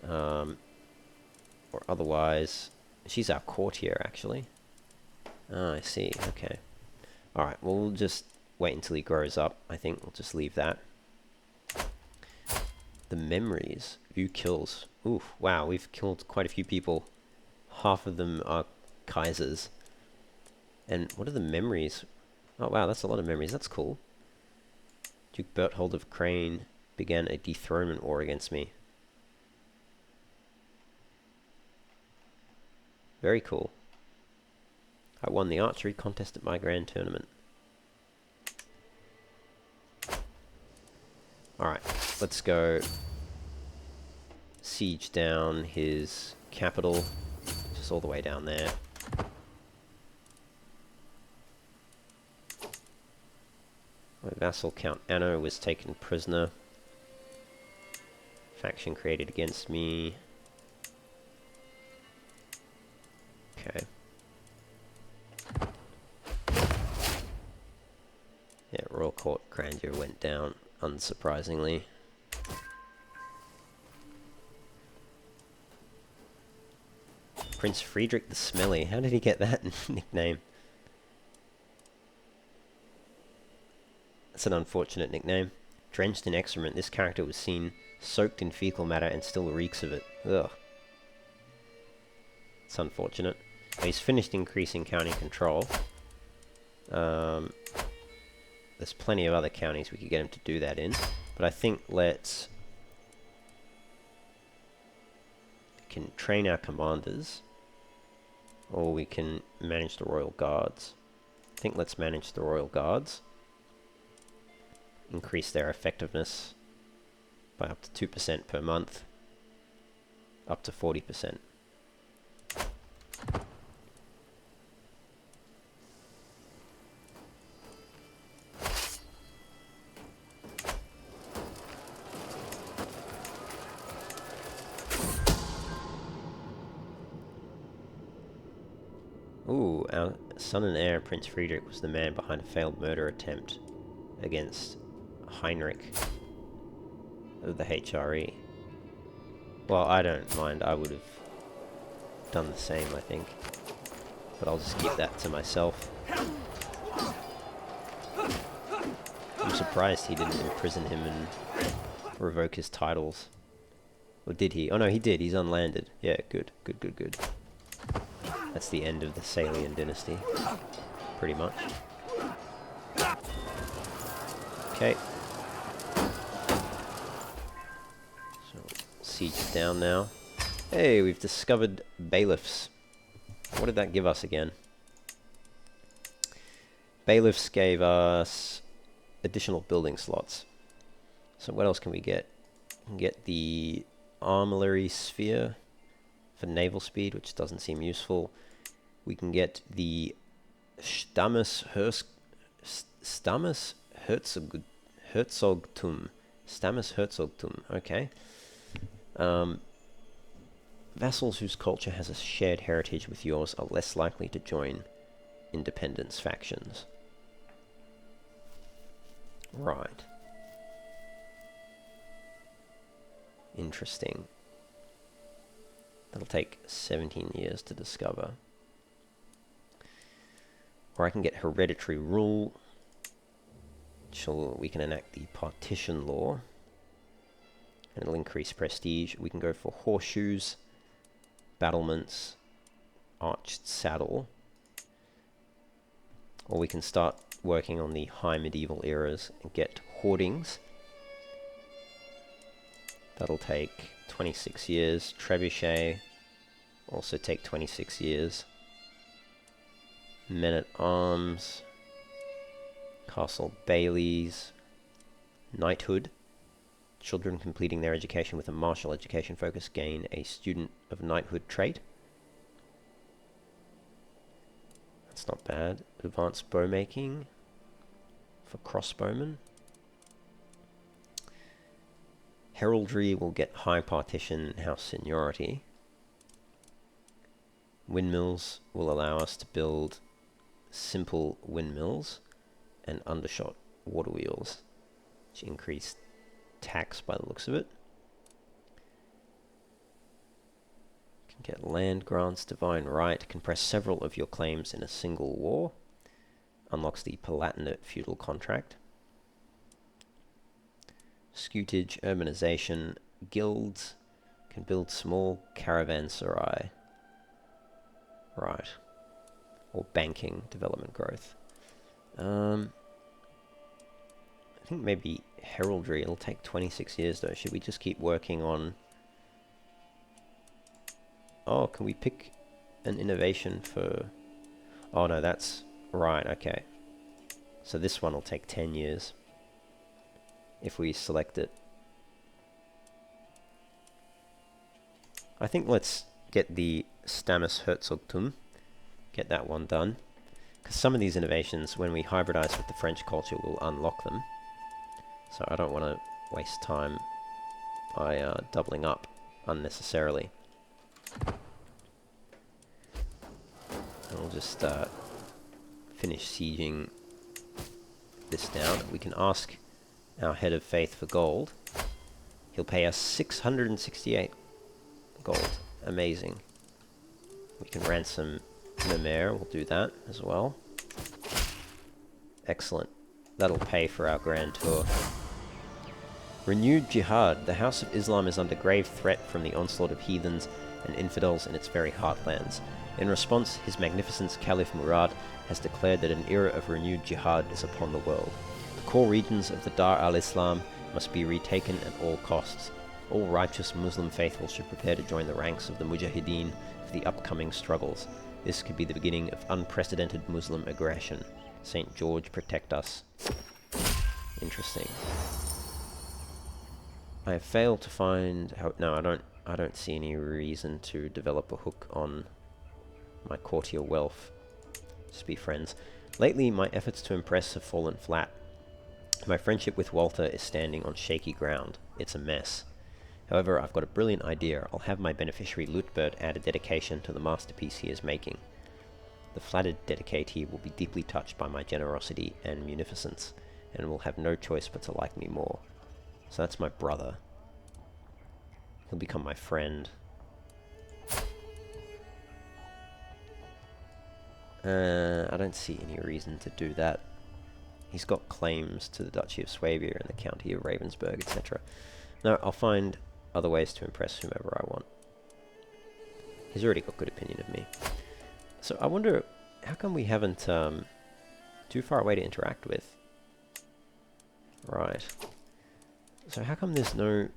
Or otherwise, she's our courtier actually. Ah, I see, okay. Alright, well, we'll just wait until he grows up. I think we'll just leave that. The memories. View kills. Oof, wow, we've killed quite a few people. Half of them are Kaisers. And what are the memories? Oh wow, that's a lot of memories. That's cool. Duke Berthold of Crane began a dethronement war against me. Very cool. I won the archery contest at my grand tournament. Alright, let's go siege down his capital, just all the way down there. My vassal Count Anno was taken prisoner. Faction created against me. Okay. Yeah, Royal Court grandeur went down, unsurprisingly. Prince Friedrich the Smelly. How did he get that nickname? That's an unfortunate nickname. Drenched in excrement, this character was seen soaked in fecal matter and still reeks of it. Ugh. It's unfortunate. But he's finished increasing county control. There's plenty of other counties we could get him to do that in. But I think we can train our commanders. Or we can manage the Royal Guards. I think let's manage the Royal Guards. Increase their effectiveness by up to 2% per month. Up to 40%. Ooh, our son and heir, Prince Friedrich, was the man behind a failed murder attempt against Heinrich of the HRE. Well, I don't mind. I would have done the same, I think. But I'll just keep that to myself. I'm surprised he didn't imprison him and revoke his titles. Or did he? Oh no, he did. He's unlanded. Yeah, good. Good, good, good. That's the end of the Salian dynasty. Pretty much. Okay. So, siege is down now. Hey, we've discovered bailiffs. What did that give us again? Bailiffs gave us additional building slots. So what else can we get? We can get the armillary sphere for naval speed, which doesn't seem useful. We can get the Stammesherzogtum. Stammesherzogtum, okay. Vassals whose culture has a shared heritage with yours are less likely to join independence factions. Right. Interesting. That'll take 17 years to discover. Or I can get hereditary rule. We can enact the partition law. And it'll increase prestige. We can go for horseshoes, battlements, arched saddle. Or we can start working on the high medieval eras and get hoardings. That'll take 26 years. Trebuchet also take 26 years. Men-at-arms, castle bailies, knighthood. Children completing their education with a martial education focus gain a student of knighthood trait. That's not bad. Advanced bowmaking for crossbowmen. Heraldry will get high partition house seniority. Windmills will allow us to build simple windmills and undershot water wheels, which increase tax by the looks of it. Can get land grants, divine right, compress several of your claims in a single war. Unlocks the Palatinate feudal contract. Scutage, urbanization, guilds, can build small caravanserai. Right. Or banking, development growth. I think maybe heraldry, it'll take 26 years though. Should we just keep working on... Oh, can we pick an innovation for... Oh no, that's... Right, okay. So this one will take 10 years. If we select it. I think let's get the Stammesherzogtum. Get that one done. Because some of these innovations, when we hybridize with the French culture, we'll unlock them. So I don't want to waste time by doubling up unnecessarily. And we'll just finish sieging this down. We can ask our head of faith for gold. He'll pay us 668 gold. Amazing. We can ransom Nemere. We'll do that as well. Excellent. That'll pay for our grand tour. Renewed jihad. The House of Islam is under grave threat from the onslaught of heathens and infidels in its very heartlands. In response, His Magnificence Caliph Murad has declared that an era of renewed jihad is upon the world. The core regions of the Dar al-Islam must be retaken at all costs. All righteous Muslim faithful should prepare to join the ranks of the Mujahideen for the upcoming struggles. This could be the beginning of unprecedented Muslim aggression. St. George protect us. Interesting. I have failed to find how... No, I don't see any reason to develop a hook on my courtier wealth. Just be friends. Lately, my efforts to impress have fallen flat. My friendship with Walter is standing on shaky ground. It's a mess. However, I've got a brilliant idea. I'll have my beneficiary Lutbert add a dedication to the masterpiece he is making. The flattered dedicatee will be deeply touched by my generosity and munificence, and will have no choice but to like me more. So that's my brother. He'll become my friend. I don't see any reason to do that. He's got claims to the Duchy of Swabia and the County of Ravensburg, etc. No, I'll find other ways to impress whomever I want. He's already got good opinion of me. So I wonder, how come we haven't too far away to interact with? Right. So how come there's no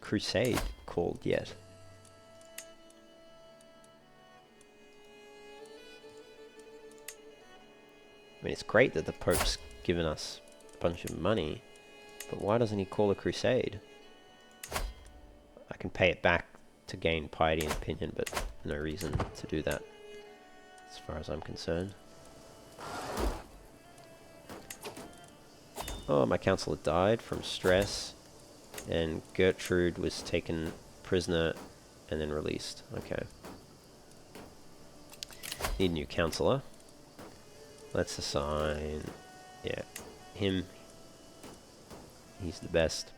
crusade called yet? I mean, it's great that the Pope's given us a bunch of money, but why doesn't he call a crusade? I can pay it back to gain piety and opinion, but no reason to do that, as far as I'm concerned. Oh, my counselor died from stress, and Gertrude was taken prisoner and then released. Okay. Need a new counselor. Let's assign, yeah, him. He's the best.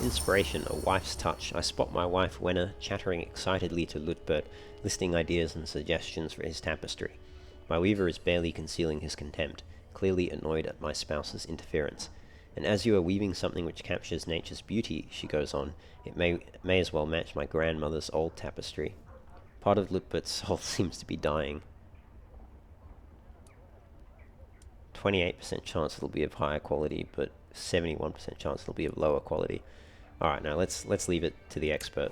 Inspiration, a wife's touch. I spot my wife Wenna chattering excitedly to Lutbert, listing ideas and suggestions for his tapestry. My weaver is barely concealing his contempt, clearly annoyed at my spouse's interference. And as you are weaving something which captures nature's beauty, she goes on, it may as well match my grandmother's old tapestry. Part of Lutbert's soul seems to be dying. 28% chance it'll be of higher quality, but 71% chance it'll be of lower quality. Alright, now let's leave it to the expert.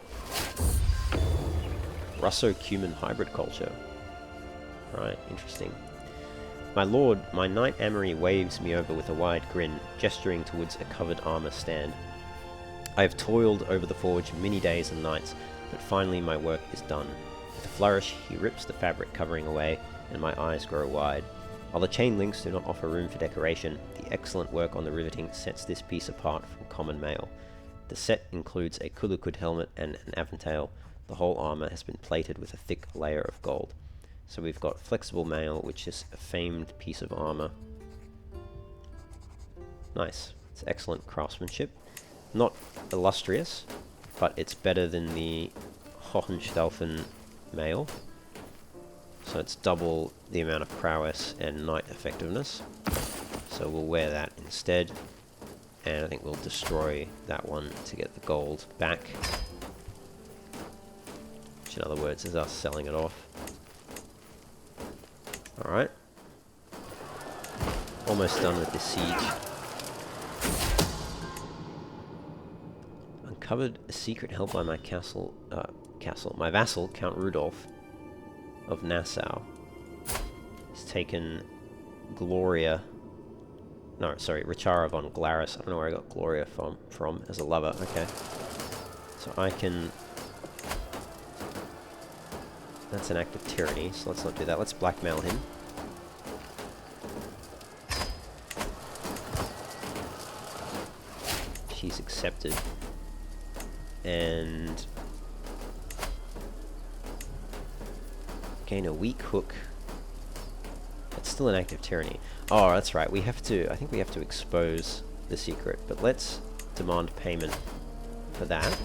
Russo-Cuman hybrid culture. Right, interesting. My lord, my knight Amory waves me over with a wide grin, gesturing towards a covered armor stand. I have toiled over the forge many days and nights, but finally my work is done. With a flourish, he rips the fabric covering away, and my eyes grow wide. While the chain links do not offer room for decoration, the excellent work on the riveting sets this piece apart from common mail. The set includes a Kulukud helmet and an aventail. The whole armor has been plated with a thick layer of gold. So we've got flexible mail, which is a famed piece of armor. Nice. It's excellent craftsmanship. Not illustrious, but it's better than the Hohenstaufen mail. So it's double the amount of prowess and knight effectiveness. So we'll wear that instead. And I think we'll destroy that one to get the gold back. Which in other words is us selling it off. Alright. Almost done with this siege. Uncovered a secret held by my my vassal, Count Rudolph of Nassau. He's taken Gloria. No, sorry, Richara von Glaris. I don't know where I got Gloria from as a lover. Okay. So I can... That's an act of tyranny, so let's not do that. Let's blackmail him. She's accepted. And... gain a weak hook. It's still an act of tyranny. Oh, that's right. We have to... I think we have to expose the secret. But let's demand payment for that.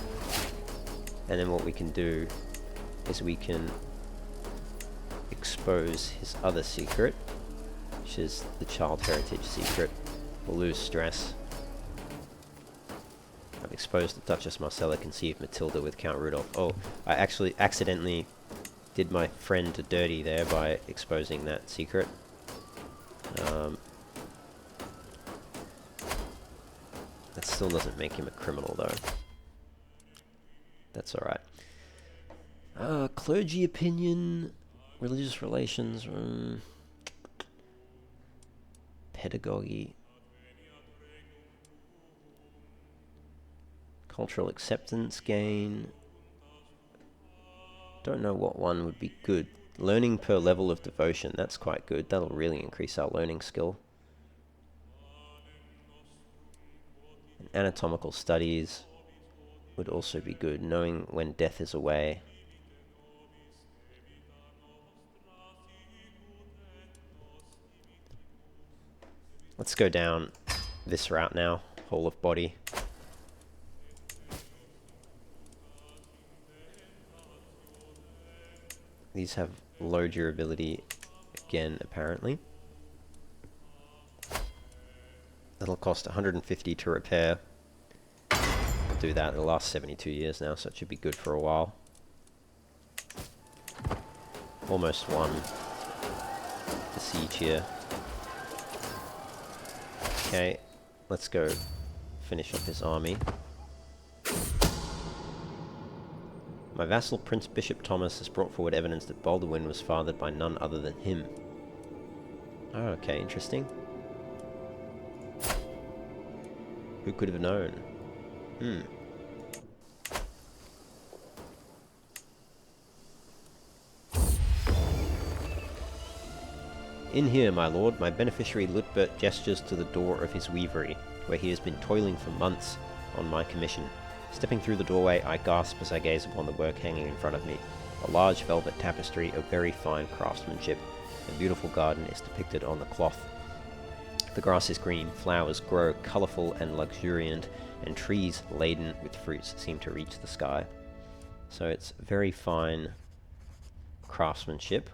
And then what we can do is we can expose his other secret, which is the child heritage secret. We'll lose stress. I've exposed the Duchess Marcella conceived Matilda with Count Rudolph. Oh, I actually accidentally did my friend dirty there by exposing that secret. That still doesn't make him a criminal though. That's alright. Clergy opinion, religious relations, pedagogy, cultural acceptance gain. Don't know what one would be good. Learning per level of devotion, that's quite good. That'll really increase our learning skill. And anatomical studies would also be good. Knowing when death is away. Let's go down this route now. Whole of body. These have low durability again, apparently. That'll cost 150 to repair. I'll do that. It'll last 72 years now, so it should be good for a while. Almost won the siege here. Okay, let's go finish off his army. My vassal Prince Bishop Thomas has brought forward evidence that Baldwin was fathered by none other than him. Oh, okay, interesting. Who could have known? In here, my lord, my beneficiary Lutbert gestures to the door of his weavery, where he has been toiling for months on my commission. Stepping through the doorway, I gasp as I gaze upon the work hanging in front of me. A large velvet tapestry of very fine craftsmanship. A beautiful garden is depicted on the cloth. The grass is green, flowers grow colourful and luxuriant, and trees laden with fruits seem to reach the sky. So it's very fine craftsmanship,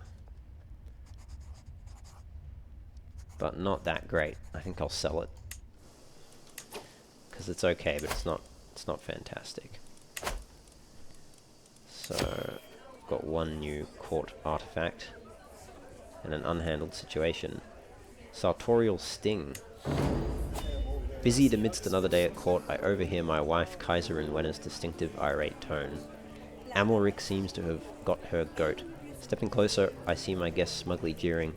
but not that great. I think I'll sell it, because it's okay, but it's not fantastic. So, I've got one new court artifact, and an unhandled situation. Sartorial Sting. Busied amidst another day at court, I overhear my wife Kaiserin Wenner's distinctive irate tone. Amalric seems to have got her goat. Stepping closer, I see my guest smugly jeering.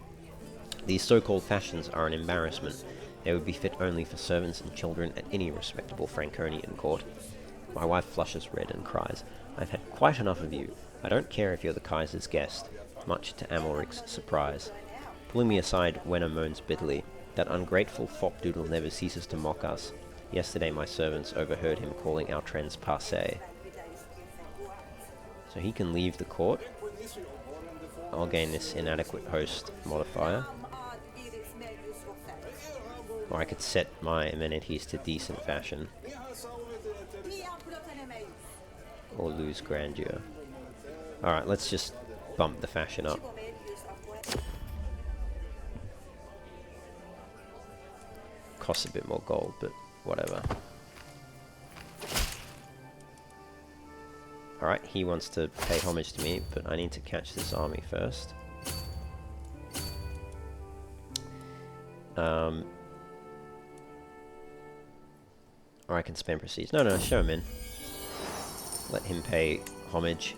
These so-called fashions are an embarrassment. They would be fit only for servants and children at any respectable Franconian court. My wife flushes red and cries, I've had quite enough of you. I don't care if you're the Kaiser's guest, much to Amalric's surprise. Pulling me aside, Wenner moans bitterly. That ungrateful fopdoodle never ceases to mock us. Yesterday my servants overheard him calling our trends passé. So he can leave the court. I'll gain this inadequate host modifier. Or I could set my amenities to decent fashion. Or lose grandeur. Alright, let's just bump the fashion up. Costs a bit more gold, but whatever. Alright, he wants to pay homage to me, but I need to catch this army first. Or I can spend prestige. No, show him in. Let him pay homage.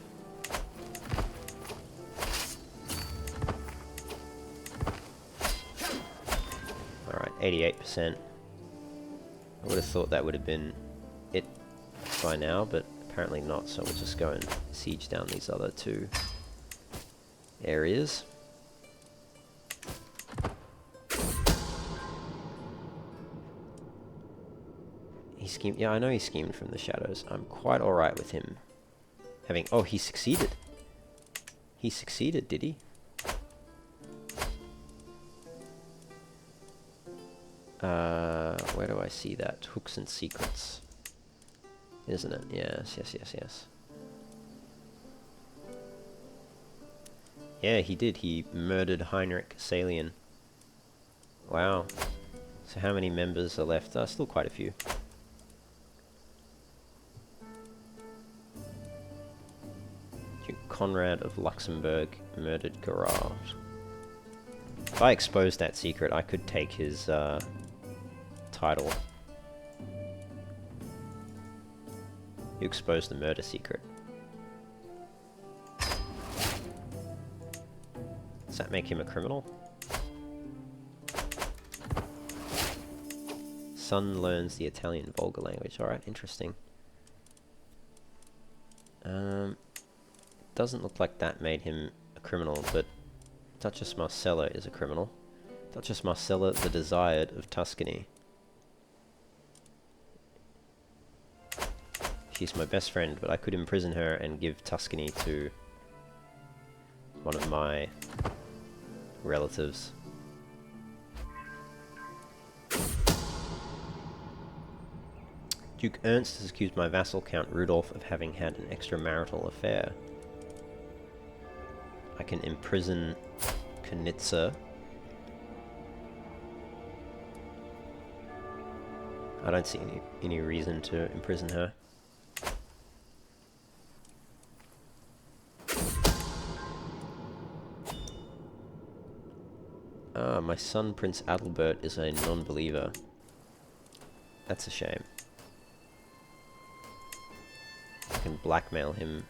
Alright, 88%. I would have thought that would have been it by now, but apparently not, so we'll just go and siege down these other two areas. He schemed. Yeah, I know he schemed from the shadows. I'm quite alright with him having... Oh, he succeeded. He succeeded, did he? Where do I see that? Hooks and secrets. Isn't it? Yes. Yeah, he did. He murdered Heinrich Salian. Wow. So how many members are left? Still quite a few. Duke Conrad of Luxembourg murdered Gerard. If I exposed that secret, I could take his title. You exposed the murder secret. Does that make him a criminal? Son learns the Italian vulgar language. Alright, interesting. Doesn't look like that made him a criminal, but Duchess Marcella is a criminal. Duchess Marcella the Desired of Tuscany. She's my best friend, but I could imprison her and give Tuscany to one of my relatives. Duke Ernst has accused my vassal Count Rudolph of having had an extramarital affair. I can imprison Knitzer. I don't see any reason to imprison her. Ah, my son Prince Adalbert is a non-believer. That's a shame. I can blackmail him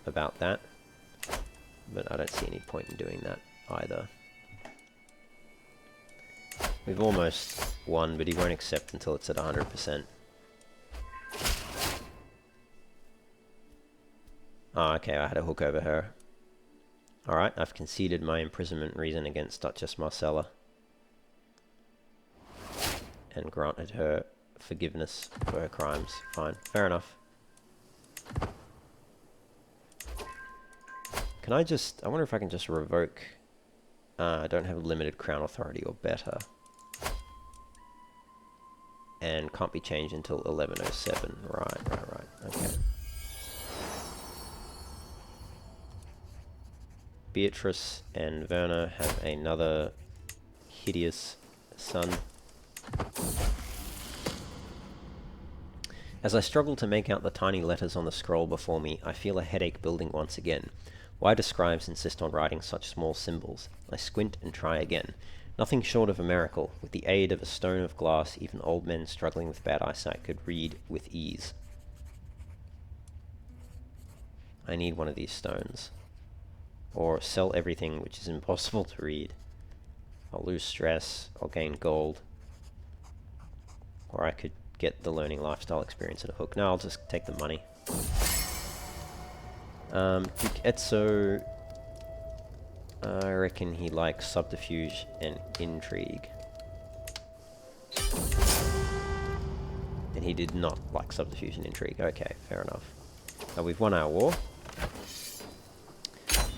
about that, but I don't see any point in doing that either. We've almost won, but he won't accept until it's at 100%. Ah, okay, I had a hook over her. Alright, I've conceded my imprisonment reason against Duchess Marcella. And granted her forgiveness for her crimes. Fine, fair enough. Can I just... I wonder if I can just revoke... I don't have limited crown authority or better. And can't be changed until 1107. Right. Okay. Beatrice and Werner have another hideous son. As I struggle to make out the tiny letters on the scroll before me, I feel a headache building once again. Why do scribes insist on writing such small symbols? I squint and try again. Nothing short of a miracle. With the aid of a stone of glass, even old men struggling with bad eyesight could read with ease. I need one of these stones. Or sell everything which is impossible to read. I'll lose stress, I'll gain gold. Or I could get the learning lifestyle experience at a hook. No, I'll just take the money. Duke Etzo, I reckon he likes subterfuge and intrigue. And he did not like subterfuge and intrigue. Okay, fair enough. We've won our war.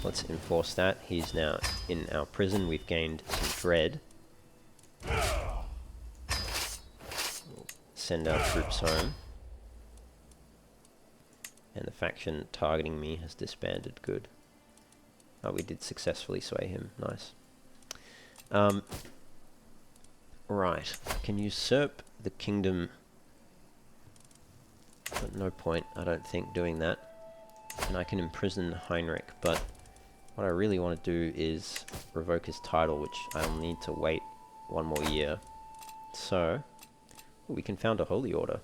Let's enforce that. He's now in our prison. We've gained some dread. We'll send our troops home. And the faction targeting me has disbanded. Good. Oh, we did successfully sway him. Nice. Right. Can usurp the kingdom. But no point, I don't think, doing that. And I can imprison Heinrich, but what I really want to do is revoke his title, which I'll need to wait one more year. So, we can found a holy order.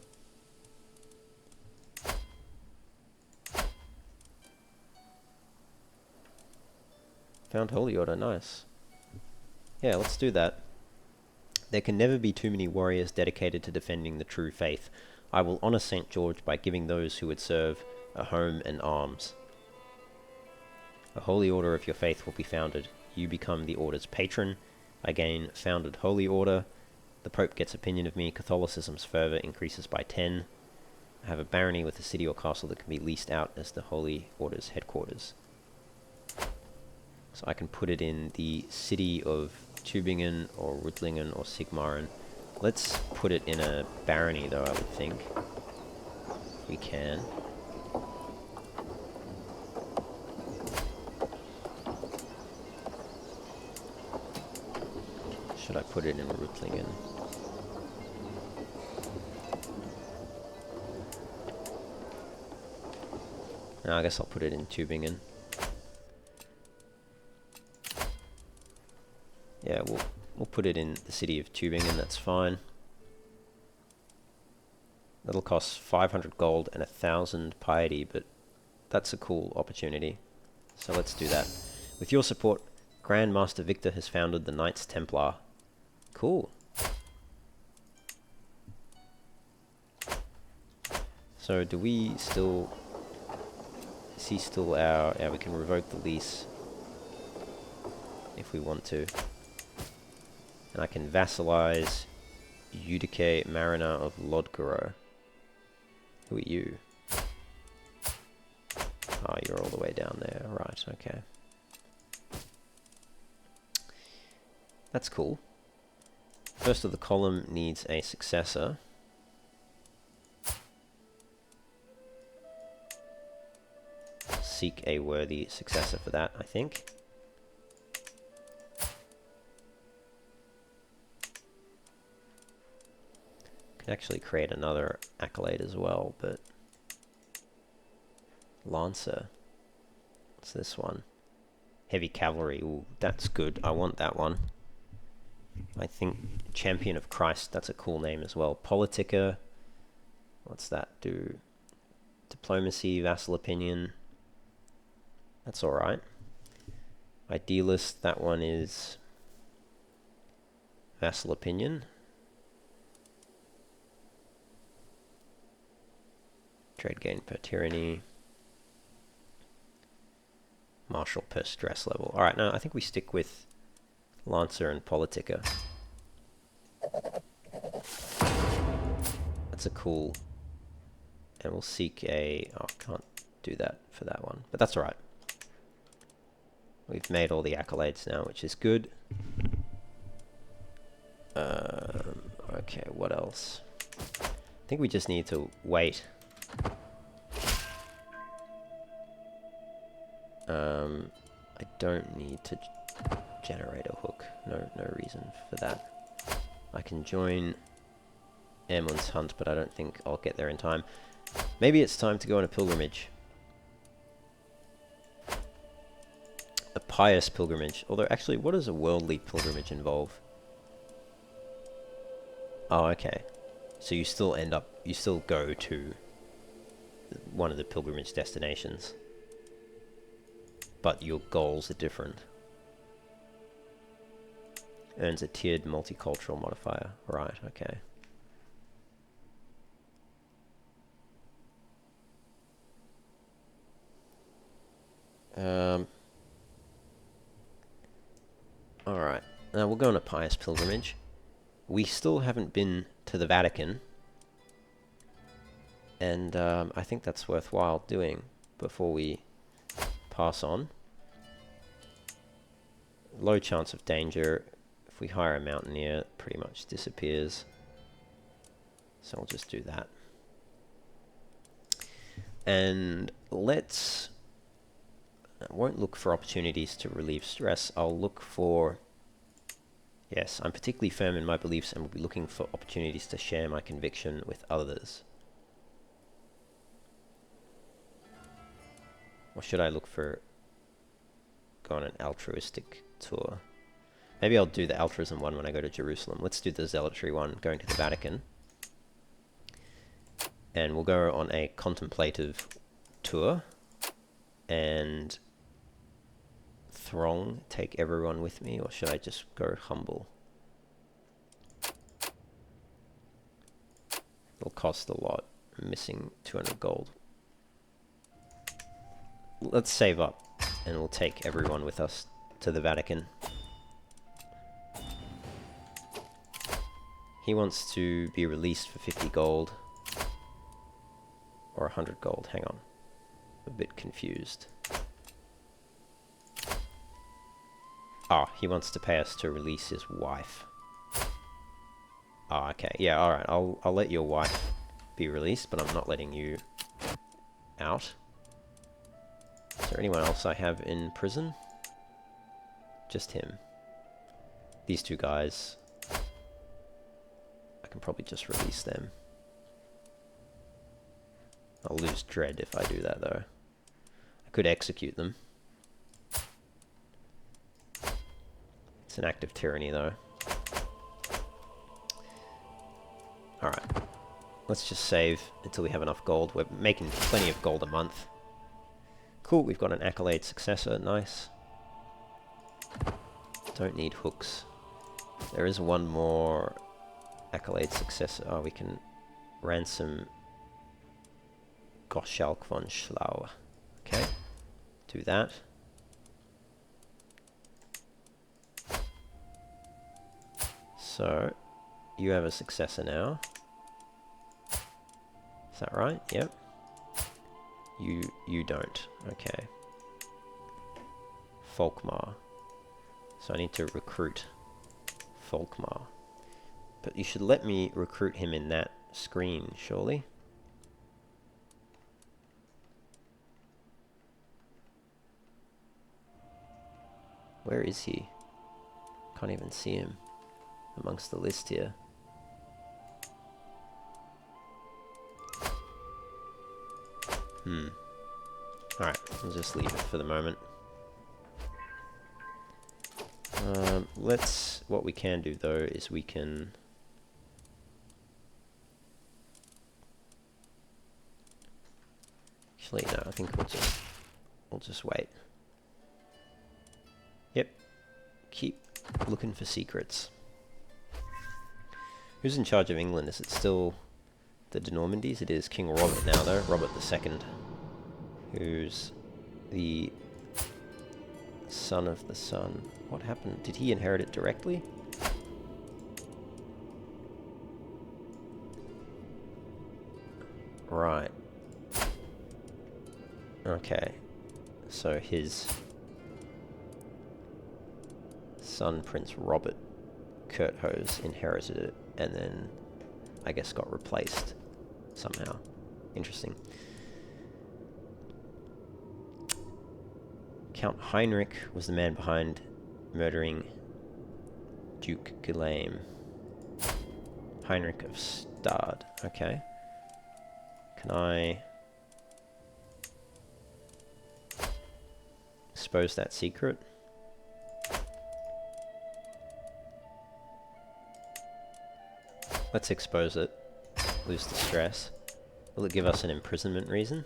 Found holy order, nice. Yeah, let's do that. There can never be too many warriors dedicated to defending the true faith. I will honor St. George by giving those who would serve a home and arms. A holy order of your faith will be founded. You become the order's patron. I gain founded holy order. The Pope gets opinion of me. Catholicism's fervor increases by 10. I have a barony with a city or castle that can be leased out as the holy order's headquarters. So I can put it in the city of Tübingen or Ruttlingen or Sigmaringen. Let's put it in a barony though, I would think. We can. Should I put it in Ruttlingen? No, I guess I'll put it in Tübingen. Yeah, we'll put it in the city of Tübingen, that's fine. That'll cost 500 gold and 1,000 piety, but that's a cool opportunity. So let's do that. With your support, Grand Master Victor has founded the Knights Templar. Cool. So do we still... Is he still our... Yeah, we can revoke the lease if we want to. And I can vassalize Judice Mariner of Lodgaro. Who are you? Oh, you're all the way down there. Right, okay. That's cool. First of the column needs a successor. Seek a worthy successor for that, I think. Could actually create another accolade as well, but Lancer. What's this one? Heavy Cavalry. Ooh, that's good. I want that one. I think Champion of Christ, that's a cool name as well. Politica. What's that do? Diplomacy, Vassal Opinion. That's alright. Idealist, that one is Vassal Opinion. Trade gain per tyranny. Martial per stress level. Alright, no, I think we stick with Lancer and Politica. That's a cool... And we'll seek a... Oh, can't do that for that one. But that's alright. We've made all the accolades now, which is good. Okay, what else? I think we just need to wait. I don't need to generate a hook. No reason for that. I can join Airman's Hunt, but I don't think I'll get there in time. Maybe it's time to go on a pilgrimage. A pious pilgrimage. Although, actually, what does a worldly pilgrimage involve? Oh, okay. So you still end up... You still go to one of the pilgrimage destinations. But your goals are different. Earns a tiered multicultural modifier. Right, okay. Alright, now we'll go on a pious pilgrimage. We still haven't been to the Vatican. And I think that's worthwhile doing before we pass on. Low chance of danger. If we hire a mountaineer, it pretty much disappears. So I'll just do that. And let's... I won't look for opportunities to relieve stress. I'll look for... Yes, I'm particularly firm in my beliefs and will be looking for opportunities to share my conviction with others. Or should I look for... Go on an altruistic tour? Maybe I'll do the altruism one when I go to Jerusalem. Let's do the zealotry one, going to the Vatican. And we'll go on a contemplative tour. And... Throng, take everyone with me, or should I just go humble? It'll cost a lot. I'm missing 200 gold. Let's save up, and we'll take everyone with us to the Vatican. He wants to be released for 50 gold. Or 100 gold, hang on. I'm a bit confused. Ah, he wants to pay us to release his wife. Ah, okay. Yeah, alright. I'll let your wife be released, but I'm not letting you out. Is there anyone else I have in prison? Just him. These two guys. I can probably just release them. I'll lose dread if I do that, though. I could execute them. It's an act of tyranny, though. Alright. Let's just save until we have enough gold. We're making plenty of gold a month. Cool, we've got an accolade successor. Nice. Don't need hooks. There is one more accolade successor. Oh, we can ransom Goschalk von Schlau. Okay. Do that. So, you have a successor now. Is that right? Yep. You don't. Okay. Folkmar. So I need to recruit Folkmar. But you should let me recruit him in that screen, surely? Where is he? Can't even see him amongst the list here. Alright, we'll just leave it for the moment. What we can do though is we can... Actually, no, I think we'll just wait. Yep. Keep looking for secrets. Who's in charge of England? Is it still the de Normandies? It is King Robert now though, Robert II. Who's the son of the sun. What happened? Did he inherit it directly? Right. Okay. So his son, Prince Robert Curthose, inherited it and then, I guess, got replaced somehow. Interesting. Count Heinrich was the man behind murdering Duke Guillaume. Heinrich of Stade. Okay. Can I expose that secret? Let's expose it. Lose the stress. Will it give us an imprisonment reason?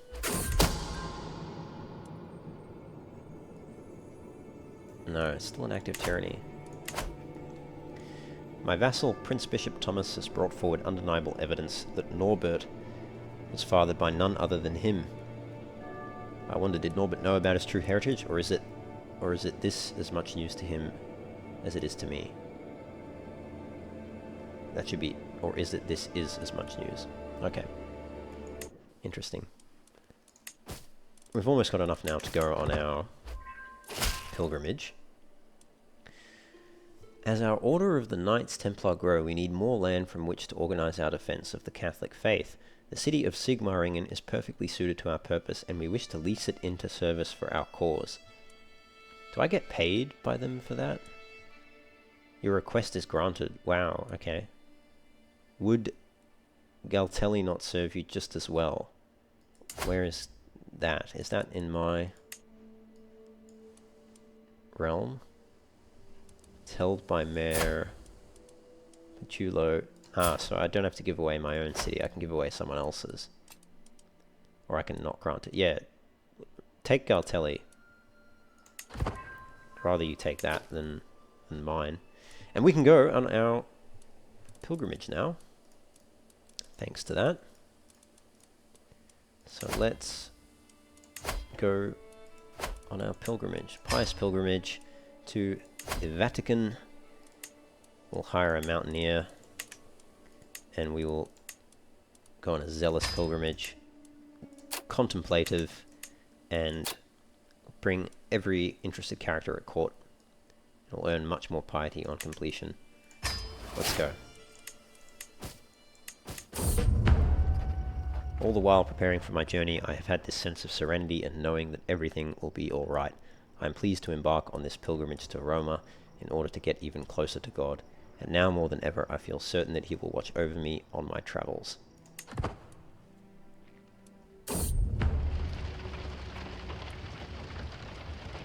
No, it's still an active tyranny. My vassal, Prince Bishop Thomas, has brought forward undeniable evidence that Norbert was fathered by none other than him. I wonder, did Norbert know about his true heritage, or is it this as much news to him as it is to me? That should be, or is it this is as much news? Okay. Interesting. We've almost got enough now to go on our pilgrimage. As our Order of the Knights Templar grow, we need more land from which to organize our defense of the Catholic faith. The city of Sigmaringen is perfectly suited to our purpose, and we wish to lease it into service for our cause. Do I get paid by them for that? Your request is granted. Wow, okay. Would Galtelli not serve you just as well? Where is that? Is that in my realm? It's held by Mayor Pachulo. Ah, so I don't have to give away my own city. I can give away someone else's. Or I can not grant it. Yeah. Take Galtelli. Rather you take that than mine. And we can go on our pilgrimage now. Thanks to that. So let's go on our pilgrimage. Pious pilgrimage to the Vatican. We'll hire a mountaineer. And we will go on a zealous pilgrimage, contemplative, and bring every interested character at court. It'll earn much more piety on completion. Let's go. All the while preparing for my journey, I have had this sense of serenity and knowing that everything will be alright. I am pleased to embark on this pilgrimage to Roma in order to get even closer to God. And now more than ever, I feel certain that he will watch over me on my travels.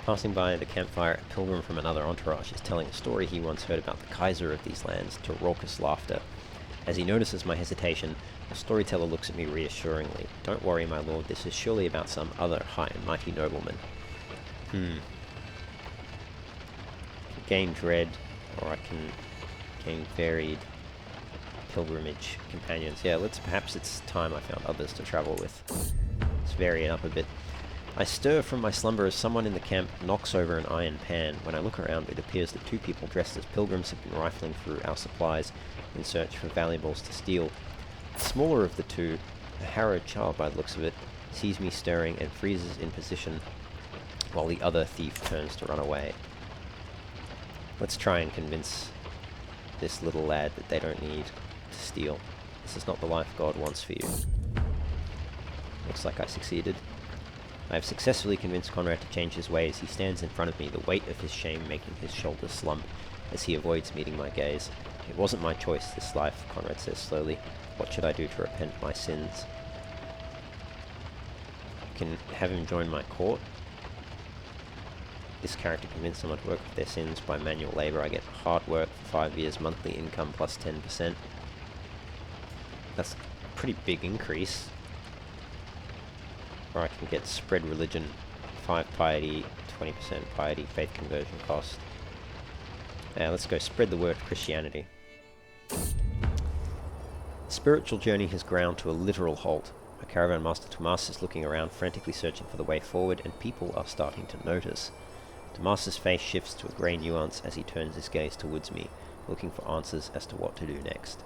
Passing by the campfire, a pilgrim from another entourage is telling a story he once heard about the Kaiser of these lands to raucous laughter. As he notices my hesitation, the storyteller looks at me reassuringly. Don't worry, my lord, this is surely about some other high and mighty nobleman. Gain dread, or I can gain varied pilgrimage companions. Yeah, perhaps it's time I found others to travel with. Let's vary it up a bit. I stir from my slumber as someone in the camp knocks over an iron pan. When I look around, it appears that two people dressed as pilgrims have been rifling through our supplies in search for valuables to steal. The smaller of the two, a harrowed child by the looks of it, sees me stirring and freezes in position, while the other thief turns to run away. Let's try and convince this little lad that they don't need to steal. This is not the life God wants for you. Looks like I succeeded. I have successfully convinced Conrad to change his ways. He stands in front of me, the weight of his shame making his shoulders slump as he avoids meeting my gaze. It wasn't my choice, this life, Conrad says slowly. What should I do to repent my sins? Can have him join my court. This character convinced someone to work with their sins by manual labour. I get hard work for 5 years, monthly income plus 10%. That's a pretty big increase. Or I can get spread religion, 5 piety, 20% piety, faith conversion cost. Let's go spread the word of Christianity. The spiritual journey has ground to a literal halt. My caravan master Tomas is looking around, frantically searching for the way forward, and people are starting to notice. Tomas's face shifts to a grey nuance as he turns his gaze towards me, looking for answers as to what to do next.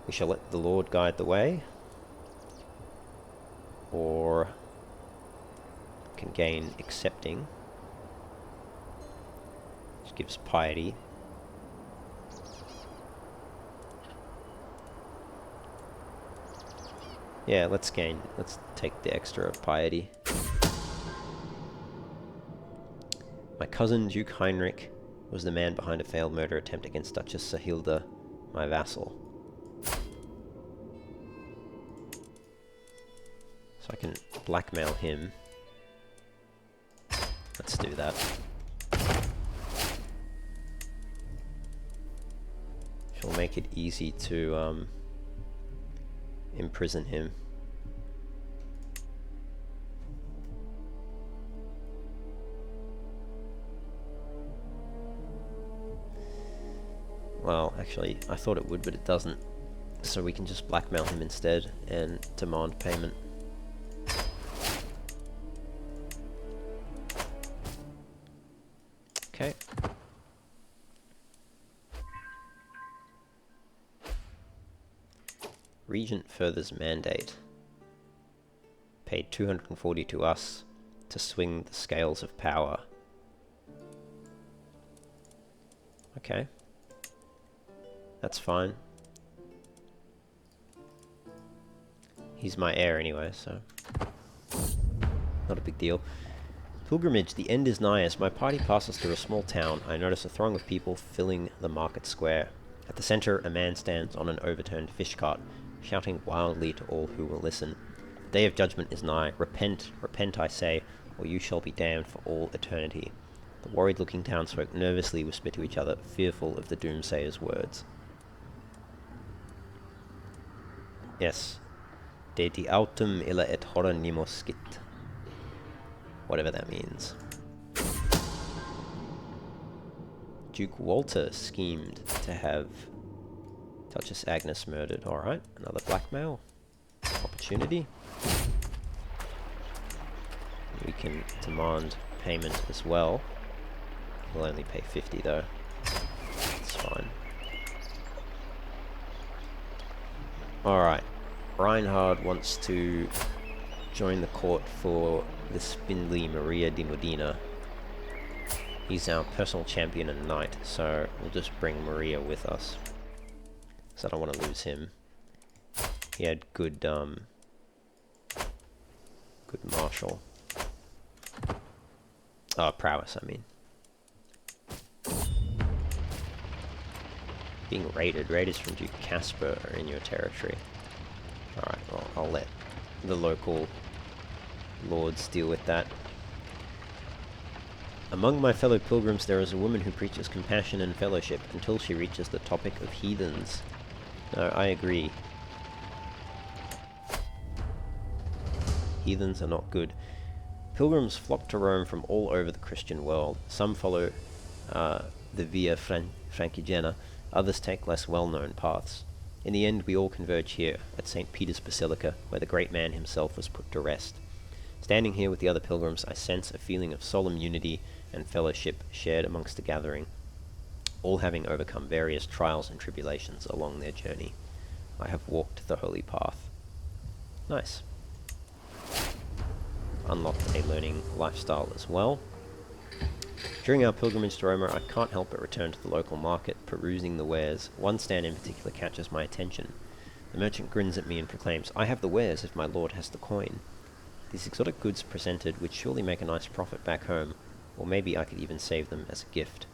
We shall let the Lord guide the way, or can gain accepting, which gives piety. Yeah, let's take the extra of piety. My cousin, Duke Heinrich, was the man behind a failed murder attempt against Duchess Sahilda, my vassal. So I can blackmail him. Let's do that. Which will make it easy to imprison him. Well, actually, I thought it would, but it doesn't. So we can just blackmail him instead and demand payment. Okay. Regent furthers mandate. Paid 240 to us to swing the scales of power. Okay. That's fine. He's my heir anyway, so not a big deal. Pilgrimage, the end is nigh. As my party passes through a small town, I notice a throng of people filling the market square. At the center, a man stands on an overturned fish cart, shouting wildly to all who will listen. The day of judgment is nigh. Repent, repent, I say, or you shall be damned for all eternity. The worried-looking townsfolk nervously whisper to each other, fearful of the doomsayer's words. Yes. De di autem illa et hora nimoscit. Whatever that means. Duke Walter schemed to have Duchess Agnes murdered. Alright, another blackmail opportunity. We can demand payment as well. We'll only pay 50 though. It's fine. Alright. Reinhard wants to join the court for the spindly Maria di Modena. He's our personal champion and knight, so we'll just bring Maria with us. Because I don't want to lose him. He had good martial. Prowess, I mean. Being raided. Raiders from Duke Caspar are in your territory. Alright, well, I'll let the local lords deal with that. Among my fellow pilgrims there is a woman who preaches compassion and fellowship until she reaches the topic of heathens. No, I agree. Heathens are not good. Pilgrims flock to Rome from all over the Christian world. Some follow the Via Francigena, others take less well-known paths. In the end, we all converge here, at St. Peter's Basilica, where the great man himself was put to rest. Standing here with the other pilgrims, I sense a feeling of solemn unity and fellowship shared amongst the gathering, all having overcome various trials and tribulations along their journey. I have walked the holy path. Nice. Unlocked a learning lifestyle as well. During our pilgrimage to Rome, I can't help but return to the local market, perusing the wares. One stand in particular catches my attention. The merchant grins at me and proclaims, "I have the wares if my lord has the coin." These exotic goods presented would surely make a nice profit back home, or maybe I could even save them as a gift.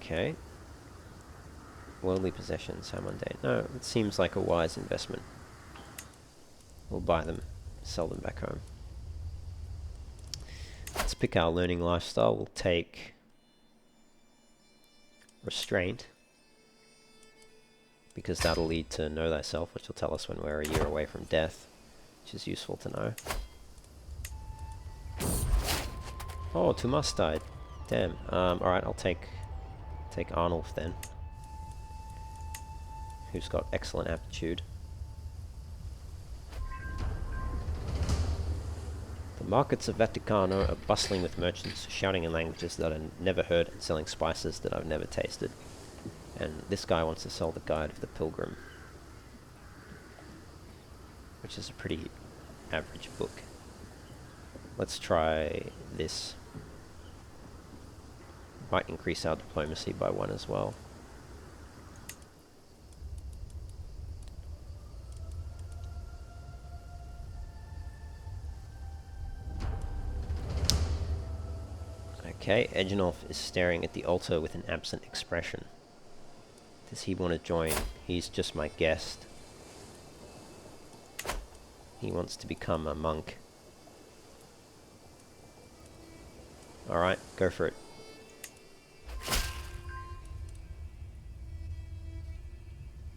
Okay. Worldly possessions, how mundane. No, it seems like a wise investment. We'll buy them, sell them back home. Let's pick our learning lifestyle. We'll take restraint, because that'll lead to know thyself, which will tell us when we're a year away from death, which is useful to know. Oh, Tumas died. Damn. Alright, I'll take Arnulf then, who's got excellent aptitude. The markets of Vaticano are bustling with merchants shouting in languages that I've never heard and selling spices that I've never tasted. And this guy wants to sell the Guide of the Pilgrim, which is a pretty average book. Let's try this. Might increase our diplomacy by 1 as well. Okay, Egenolf is staring at the altar with an absent expression. Does he want to join? He's just my guest. He wants to become a monk. Alright, go for it.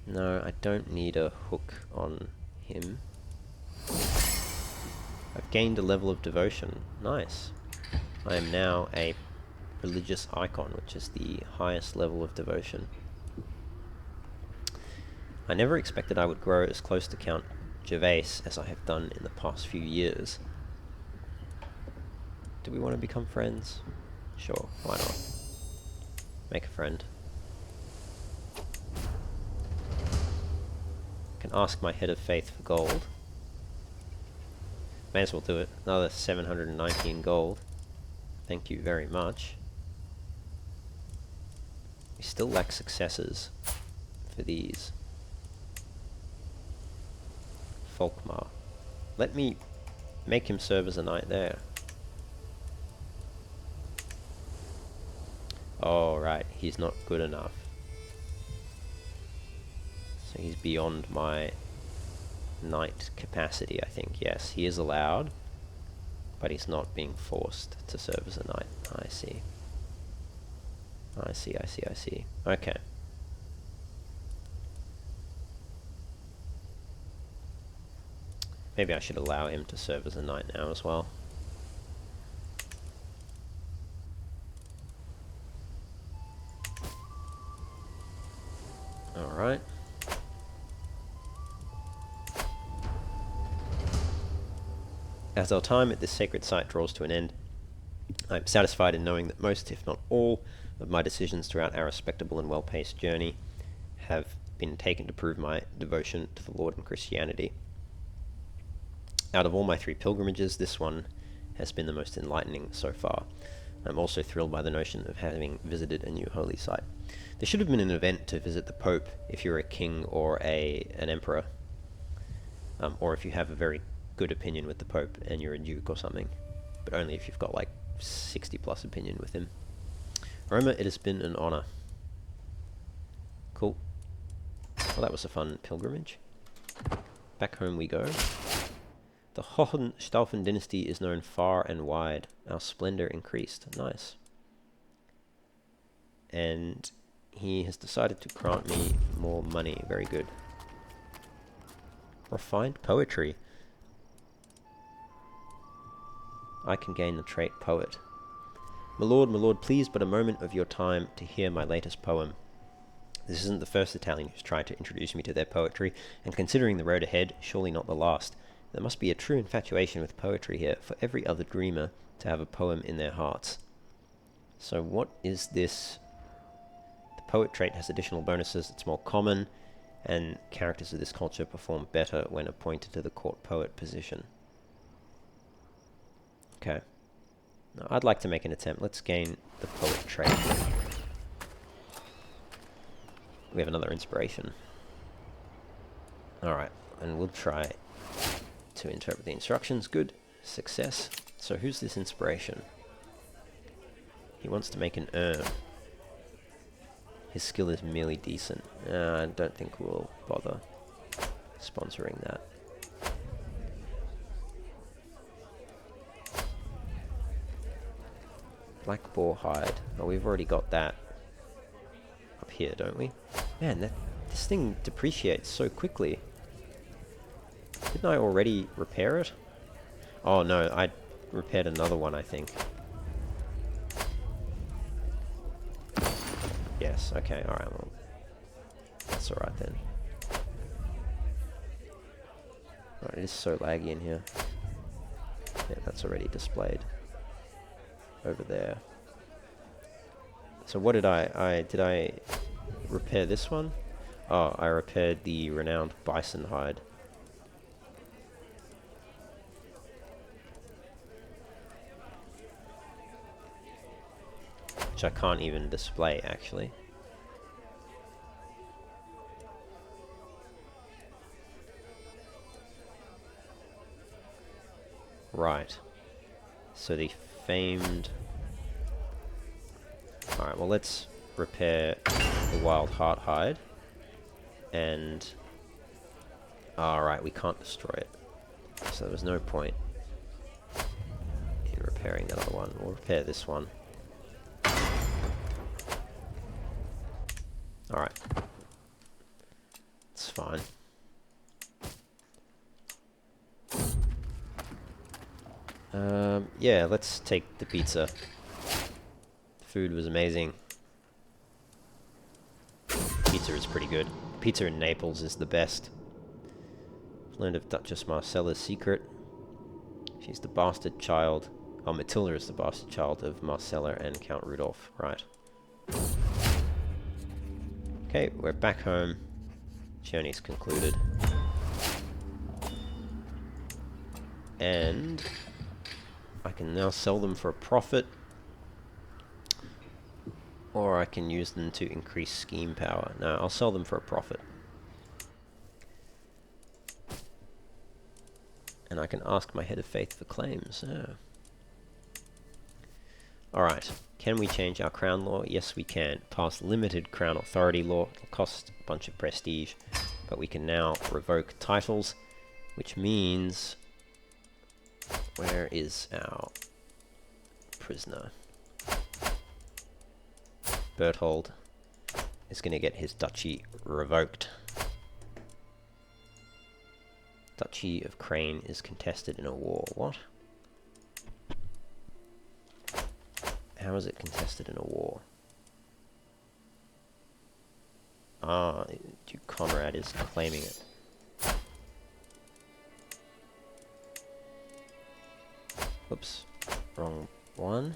No, I don't need a hook on him. I've gained a level of devotion. Nice. I am now a religious icon, which is the highest level of devotion. I never expected I would grow as close to Count Gervais as I have done in the past few years. Do we want to become friends? Sure, why not? Make a friend. Can ask my head of faith for gold. May as well do it. Another 719 gold. Thank you very much. We still lack successors for these. Folkmar. Let me make him serve as a knight there. Oh, right. He's not good enough. So he's beyond my knight capacity, I think. Yes, he is allowed, but he's not being forced to serve as a knight. I see. I see, I see, I see. Okay. Maybe I should allow him to serve as a knight now as well. Alright. As our time at this sacred site draws to an end, I am satisfied in knowing that most, if not all, of my decisions throughout our respectable and well-paced journey have been taken to prove my devotion to the Lord and Christianity. Out of all my 3 pilgrimages, this one has been the most enlightening so far. I'm also thrilled by the notion of having visited a new holy site. There should have been an event to visit the Pope if you're a king or an emperor, or if you have a very good opinion with the Pope and you're a duke or something, but only if you've got like 60 plus opinion with him. Roma, it has been an honor. Cool. Well, that was a fun pilgrimage. Back home we go. The Hohenstaufen dynasty is known far and wide. Our splendor increased. Nice. And he has decided to grant me more money. Very good. Refined poetry. I can gain the trait poet. My lord, please but a moment of your time to hear my latest poem. This isn't the first Italian who's tried to introduce me to their poetry, and considering the road ahead, surely not the last. There must be a true infatuation with poetry here, for every other dreamer to have a poem in their hearts. So what is this? The poet trait has additional bonuses. It's more common, and characters of this culture perform better when appointed to the court poet position. Okay. Now, I'd like to make an attempt. Let's gain the poet trait. We have another inspiration. Alright, and we'll try to interpret the instructions. Good. Success. So who's this inspiration? He wants to make an His skill is merely decent. I don't think we'll bother sponsoring that. Black boar hide. Oh, we've already got that up here, don't we? Man, this thing depreciates so quickly. Didn't I already repair it? Oh no, I repaired another one, I think. Yes, okay, alright, well, that's alright then. Alright, it is so laggy in here. Yeah, that's already displayed over there. So what did did I repair this one? Oh, I repaired the renowned bison hide. Which I can't even display, actually. Right. So the famed... Alright, well let's repair the wild heart hide. And... Alright, we can't destroy it. So there was no point in repairing that other one. We'll repair this one. Alright. It's fine. Yeah, let's take the pizza. The food was amazing. Pizza is pretty good. Pizza in Naples is the best. Learned of Duchess Marcella's secret. She's the bastard child. Oh, Matilda is the bastard child of Marcella and Count Rudolph. Right. Okay, we're back home. Journey's concluded. And I can now sell them for a profit, or I can use them to increase scheme power. No, I'll sell them for a profit. And I can ask my head of faith for claims. Oh. Alright, can we change our crown law? Yes, we can. Pass limited crown authority law. It'll cost a bunch of prestige, but we can now revoke titles, which means... Where is our prisoner? Berthold is going to get his duchy revoked. Duchy of Crane is contested in a war. What? How is it contested in a war? Ah, Duke Conrad is claiming it. Whoops, wrong one.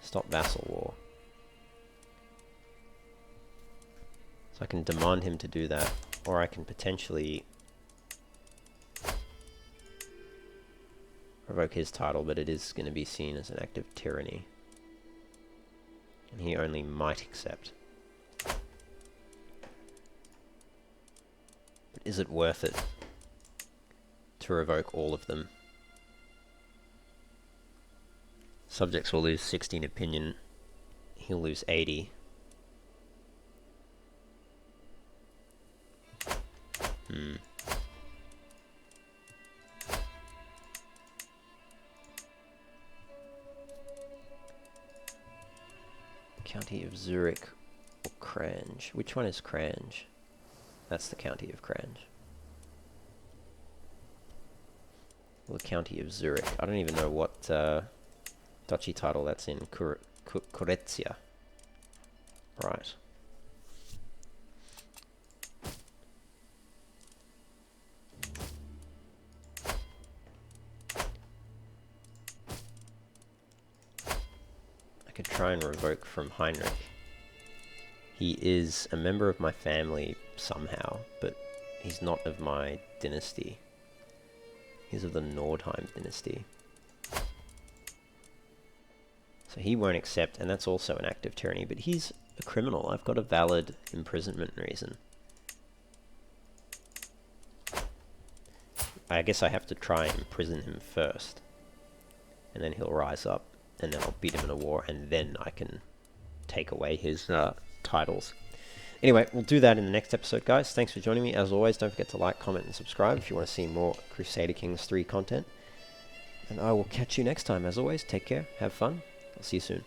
Stop vassal war. So I can demand him to do that, or I can potentially revoke his title, but it is going to be seen as an act of tyranny. And he only might accept. But is it worth it to revoke all of them? Subjects will lose 16 opinion. He'll lose 80. County of Zurich or Crange. Which one is Crange? That's the County of Crange. Well, the County of Zurich. I don't even know what duchy title that's in. Kuretia. Right. I could try and revoke from Heinrich. He is a member of my family somehow, but he's not of my dynasty. He's of the Nordheim dynasty. So he won't accept, and that's also an act of tyranny, but he's a criminal. I've got a valid imprisonment reason. I guess I have to try and imprison him first, and then he'll rise up, and then I'll beat him in a war, and then I can take away his titles. Anyway, we'll do that in the next episode, guys. Thanks for joining me. As always, don't forget to like, comment, and subscribe if you want to see more Crusader Kings 3 content. And I will catch you next time. As always, take care, have fun, I'll see you soon.